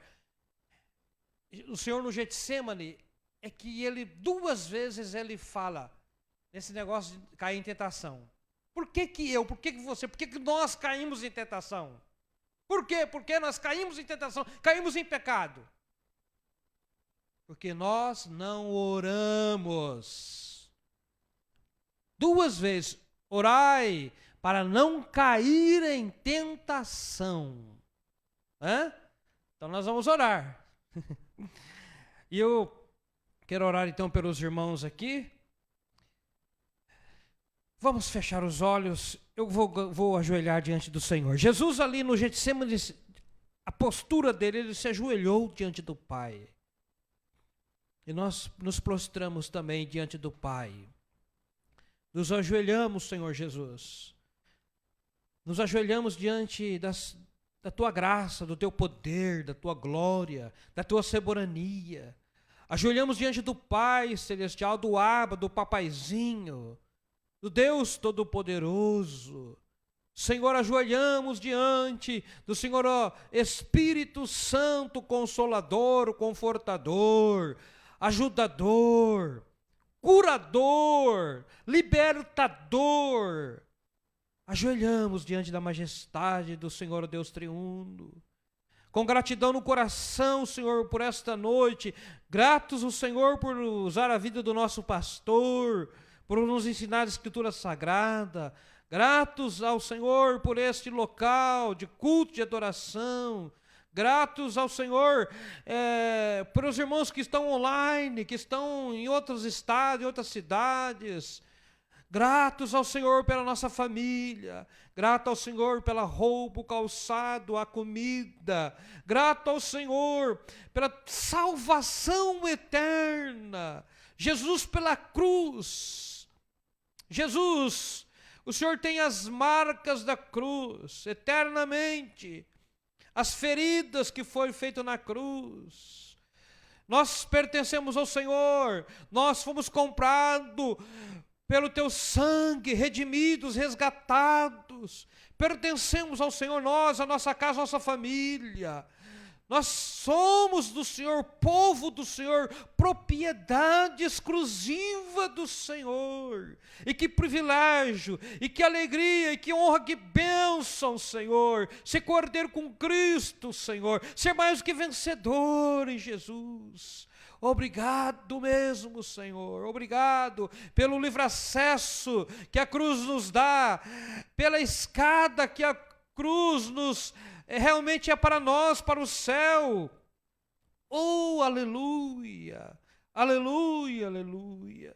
o Senhor no Getsêmani, é que ele 2 vezes ele fala nesse negócio de cair em tentação. Por que você, por que nós caímos em tentação? Por quê? Porque nós caímos em tentação, caímos em pecado. Porque nós não oramos. 2 vezes, orai para não cair em tentação. Então nós vamos orar. E eu quero orar então pelos irmãos aqui. Vamos fechar os olhos. Eu vou ajoelhar diante do Senhor. Jesus ali no Getsêmani, a postura dele, ele se ajoelhou diante do Pai. E nós nos prostramos também diante do Pai. Nos ajoelhamos, Senhor Jesus. Nos ajoelhamos diante da Tua graça, do Teu poder, da Tua glória, da Tua soberania. Ajoelhamos diante do Pai Celestial, do Abba, do Papaizinho, do Deus Todo-Poderoso. Senhor, ajoelhamos diante do Senhor, ó, Espírito Santo, Consolador, Confortador, Ajudador, Curador, Libertador. ajoelhamos diante da majestade do Senhor Deus triuno, com gratidão no coração, Senhor, por esta noite, gratos ao Senhor por usar a vida do nosso pastor, por nos ensinar a Escritura Sagrada, gratos ao Senhor por este local de culto, de adoração, gratos ao Senhor por os irmãos que estão online, que estão em outros estados, em outras cidades, gratos ao Senhor pela nossa família, grato ao Senhor pela roupa, o calçado, a comida, grato ao Senhor pela salvação eterna, Jesus pela cruz. Jesus, o Senhor tem as marcas da cruz eternamente, as feridas que foram feitas na cruz. Nós pertencemos ao Senhor, nós fomos comprados pelo teu sangue, redimidos, resgatados, pertencemos ao Senhor, nós, a nossa casa, a nossa família, nós somos do Senhor, povo do Senhor, propriedade exclusiva do Senhor. E que privilégio, e que alegria, e que honra, que bênção, Senhor, ser cordeiro com Cristo, Senhor, ser mais do que vencedor em Jesus. Obrigado mesmo, Senhor, obrigado pelo livre acesso que a cruz nos dá, pela escada que a cruz nos realmente é para nós, para o céu. Oh, aleluia, aleluia, aleluia.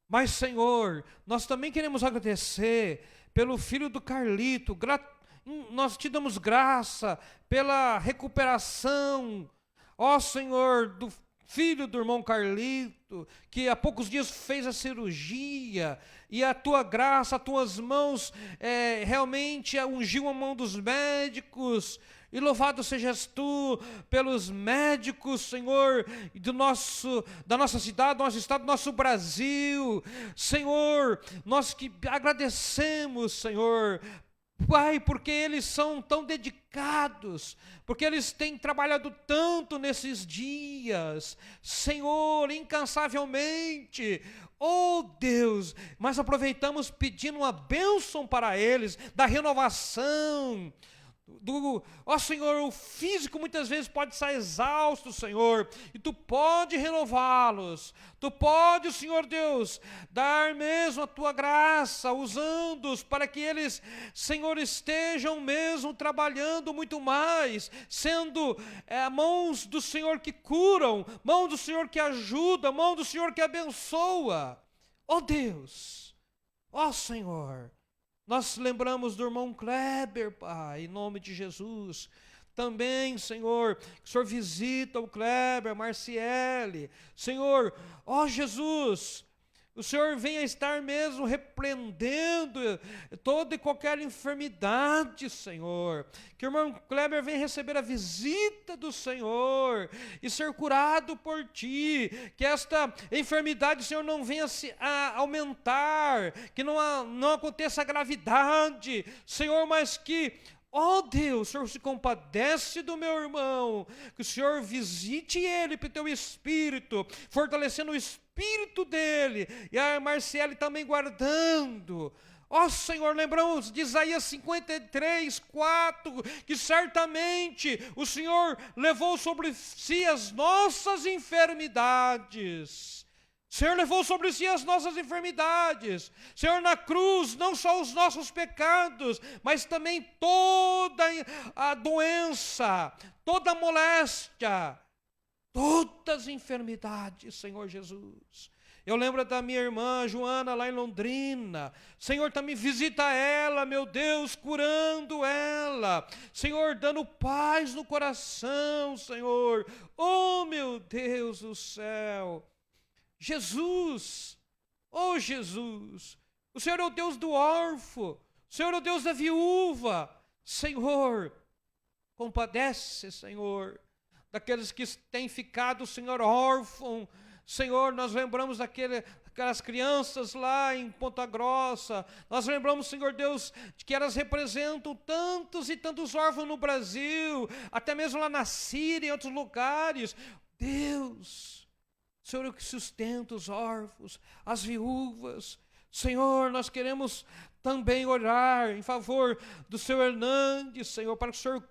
Mas, Senhor, nós também queremos agradecer pelo filho do Carlito, nós te damos graça pela recuperação, ó Senhor, do filho do irmão Carlito, que há poucos dias fez a cirurgia, e a tua graça, as tuas mãos realmente ungiu a mão dos médicos, e louvado sejas tu pelos médicos, Senhor, da nossa cidade, do nosso estado, do nosso Brasil. Senhor, nós que agradecemos, Senhor, Pai, porque eles são tão dedicados, porque eles têm trabalhado tanto nesses dias, Senhor, incansavelmente. Oh Deus, mas aproveitamos pedindo uma bênção para eles, da renovação, ó Senhor, o físico muitas vezes pode estar exausto, Senhor, e Tu pode renová-los, Tu pode, Senhor Deus, dar mesmo a Tua graça, usando-os para que eles, Senhor, estejam mesmo trabalhando muito mais, sendo mãos do Senhor que curam, mãos do Senhor que ajudam, mãos do Senhor que abençoa. Ó Deus, ó Senhor, nós lembramos do irmão Kleber, Pai, em nome de Jesus. Também, Senhor, que o Senhor visita o Kleber, a Marciele. Senhor, ó Jesus, o Senhor venha estar mesmo repreendendo toda e qualquer enfermidade, Senhor. Que o irmão Kleber venha receber a visita do Senhor e ser curado por Ti. Que esta enfermidade, Senhor, não venha a aumentar, que não aconteça a gravidade, Senhor, mas que, ó Deus, o Senhor se compadece do meu irmão, que o Senhor visite ele pelo Teu Espírito, fortalecendo o Espírito dele, e a Marciele também guardando. Ó Senhor, lembramos de Isaías 53, 4, que certamente o Senhor levou sobre si as nossas enfermidades. Senhor, levou sobre si as nossas enfermidades. Senhor, na cruz, não só os nossos pecados, mas também toda a doença, toda a moléstia, todas as enfermidades, Senhor Jesus. Eu lembro da minha irmã Joana, lá em Londrina. Senhor, também visita ela, meu Deus, curando ela. Senhor, dando paz no coração, Senhor. Oh, meu Deus do céu. Jesus, oh Jesus, o Senhor é o Deus do órfão, o Senhor é o Deus da viúva. Senhor, compadece, Senhor, daqueles que têm ficado, Senhor, órfão. Senhor, nós lembramos aquelas crianças lá em Ponta Grossa, nós lembramos, Senhor Deus, de que elas representam tantos e tantos órfãos no Brasil, até mesmo lá na Síria, em outros lugares. Deus, Senhor, é o que sustenta os órfãos, as viúvas. Senhor, nós queremos também orar em favor do seu Hernandes, Senhor, para que o Senhor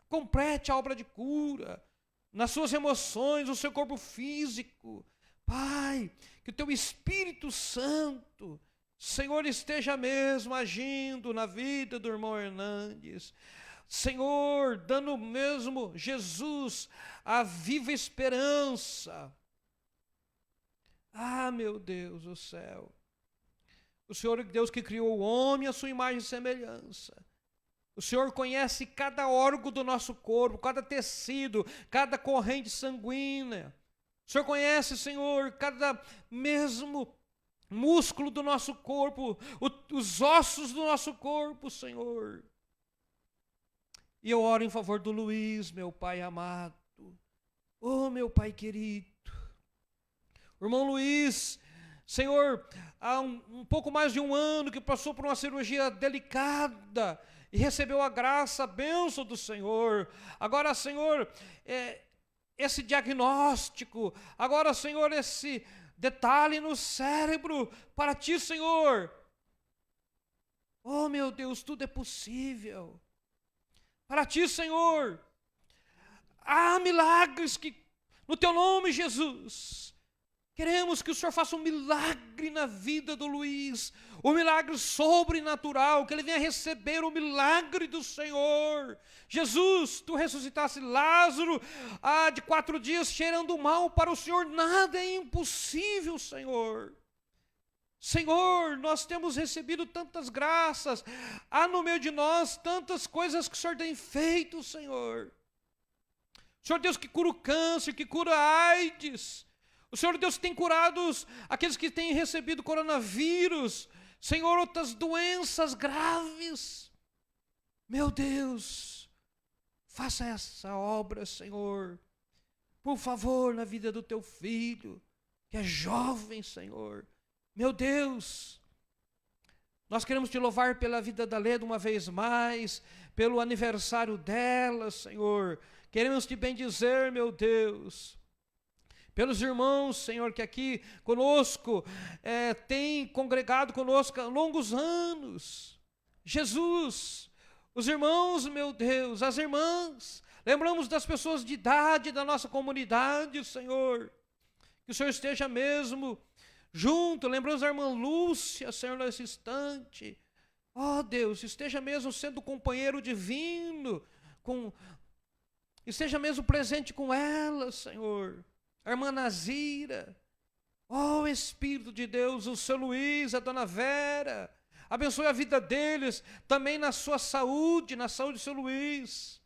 complete a obra de cura nas suas emoções, no seu corpo físico. Pai, que o teu Espírito Santo, Senhor, esteja mesmo agindo na vida do irmão Hernandes. Senhor, dando mesmo, Jesus, a viva esperança. Ah, meu Deus do céu. O Senhor é Deus que criou o homem à sua imagem e semelhança. O Senhor conhece cada órgão do nosso corpo, cada tecido, cada corrente sanguínea. O Senhor conhece, Senhor, cada mesmo músculo do nosso corpo, os ossos do nosso corpo, Senhor. E eu oro em favor do Luiz, meu Pai amado. Oh, meu Pai querido. O irmão Luiz, Senhor, há um pouco mais de um ano que passou por uma cirurgia delicada e recebeu a graça, a bênção do Senhor. Agora, Senhor, esse diagnóstico, agora, Senhor, esse detalhe no cérebro, para Ti, Senhor. Oh, meu Deus, tudo é possível. Para Ti, Senhor. Há milagres que, no Teu nome, Jesus, queremos que o Senhor faça um milagre na vida do Luiz, um milagre sobrenatural, que ele venha receber o milagre do Senhor. Jesus, Tu ressuscitaste Lázaro de 4 dias cheirando mal, para o Senhor nada é impossível, Senhor. Senhor, nós temos recebido tantas graças, há no meio de nós tantas coisas que o Senhor tem feito, Senhor. O Senhor Deus que cura o câncer, que cura a AIDS. O Senhor Deus tem curado aqueles que têm recebido coronavírus. Senhor, outras doenças graves. Meu Deus, faça essa obra, Senhor. Por favor, na vida do Teu filho, que é jovem, Senhor. Meu Deus, nós queremos Te louvar pela vida da Leda uma vez mais, pelo aniversário dela, Senhor. Queremos Te bendizer, meu Deus. Pelos irmãos, Senhor, que aqui conosco têm congregado conosco há longos anos. Jesus, os irmãos, meu Deus, as irmãs, lembramos das pessoas de idade da nossa comunidade, Senhor. Que o Senhor esteja mesmo junto, lembramos da irmã Lúcia, Senhor, nesse instante. Ó Deus, esteja mesmo sendo companheiro divino, esteja mesmo presente com ela, Senhor. A irmã Nazira, ó Espírito de Deus, o seu Luiz, a dona Vera, abençoe a vida deles, também na sua saúde, na saúde do seu Luiz.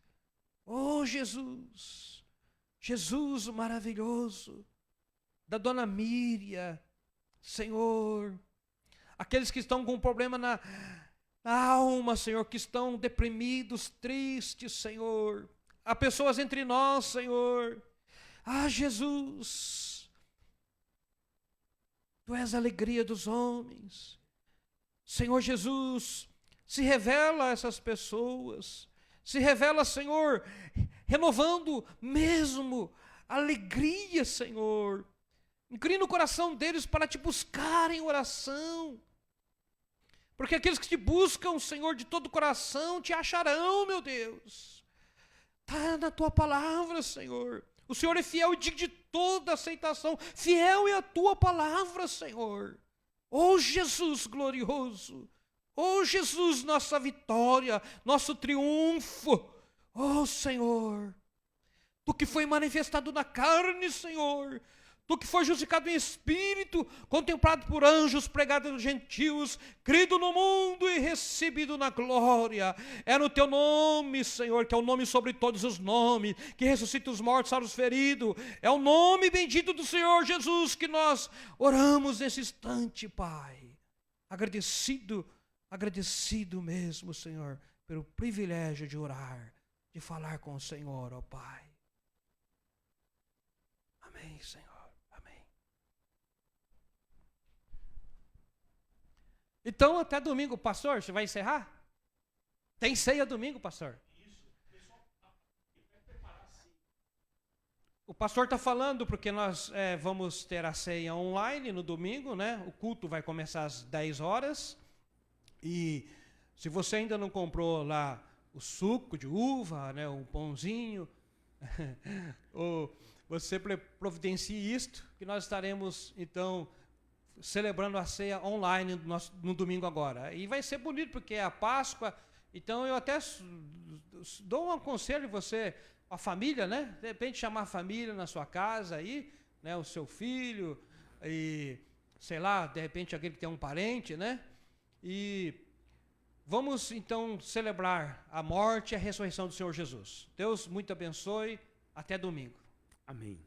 Oh Jesus, Jesus maravilhoso, da dona Míria, Senhor, aqueles que estão com problema na alma, Senhor, que estão deprimidos, tristes, Senhor. Há pessoas entre nós, Senhor. Ah, Jesus, Tu és a alegria dos homens. Senhor Jesus, se revela a essas pessoas. Se revela, Senhor, renovando mesmo a alegria, Senhor. Inclina o coração deles para Te buscar em oração. Porque aqueles que Te buscam, Senhor, de todo o coração, Te acharão, meu Deus. Está na Tua palavra, Senhor. O Senhor é fiel e digno de toda aceitação. Fiel é a Tua palavra, Senhor. Oh Jesus glorioso. Oh Jesus, nossa vitória, nosso triunfo. Oh Senhor, Tu que foi manifestado na carne, Senhor. Tu que foi justificado em espírito, contemplado por anjos, pregado aos gentios, crido no mundo e recebido na glória. É no Teu nome, Senhor, que é o nome sobre todos os nomes, que ressuscita os mortos, sara os feridos. É o nome bendito do Senhor Jesus que nós oramos nesse instante, Pai. Agradecido mesmo, Senhor, pelo privilégio de orar, de falar com o Senhor, ó Pai. Amém, Senhor. Então, até domingo, pastor, você vai encerrar? Tem ceia domingo, pastor? Isso. O pastor está falando porque nós vamos ter a ceia online no domingo, né? O culto vai começar às 10 horas. E se você ainda não comprou lá o suco de uva, né, um pãozinho, ou você providencie isto, que nós estaremos, então, celebrando a ceia online no domingo agora. E vai ser bonito, porque é a Páscoa. Então, eu até dou um conselho de você, a família, né? De repente, chamar a família na sua casa aí, né? O seu filho, e, sei lá, de repente, aquele que tem um parente, né? E vamos, então, celebrar a morte e a ressurreição do Senhor Jesus. Deus muito abençoe. Até domingo. Amém.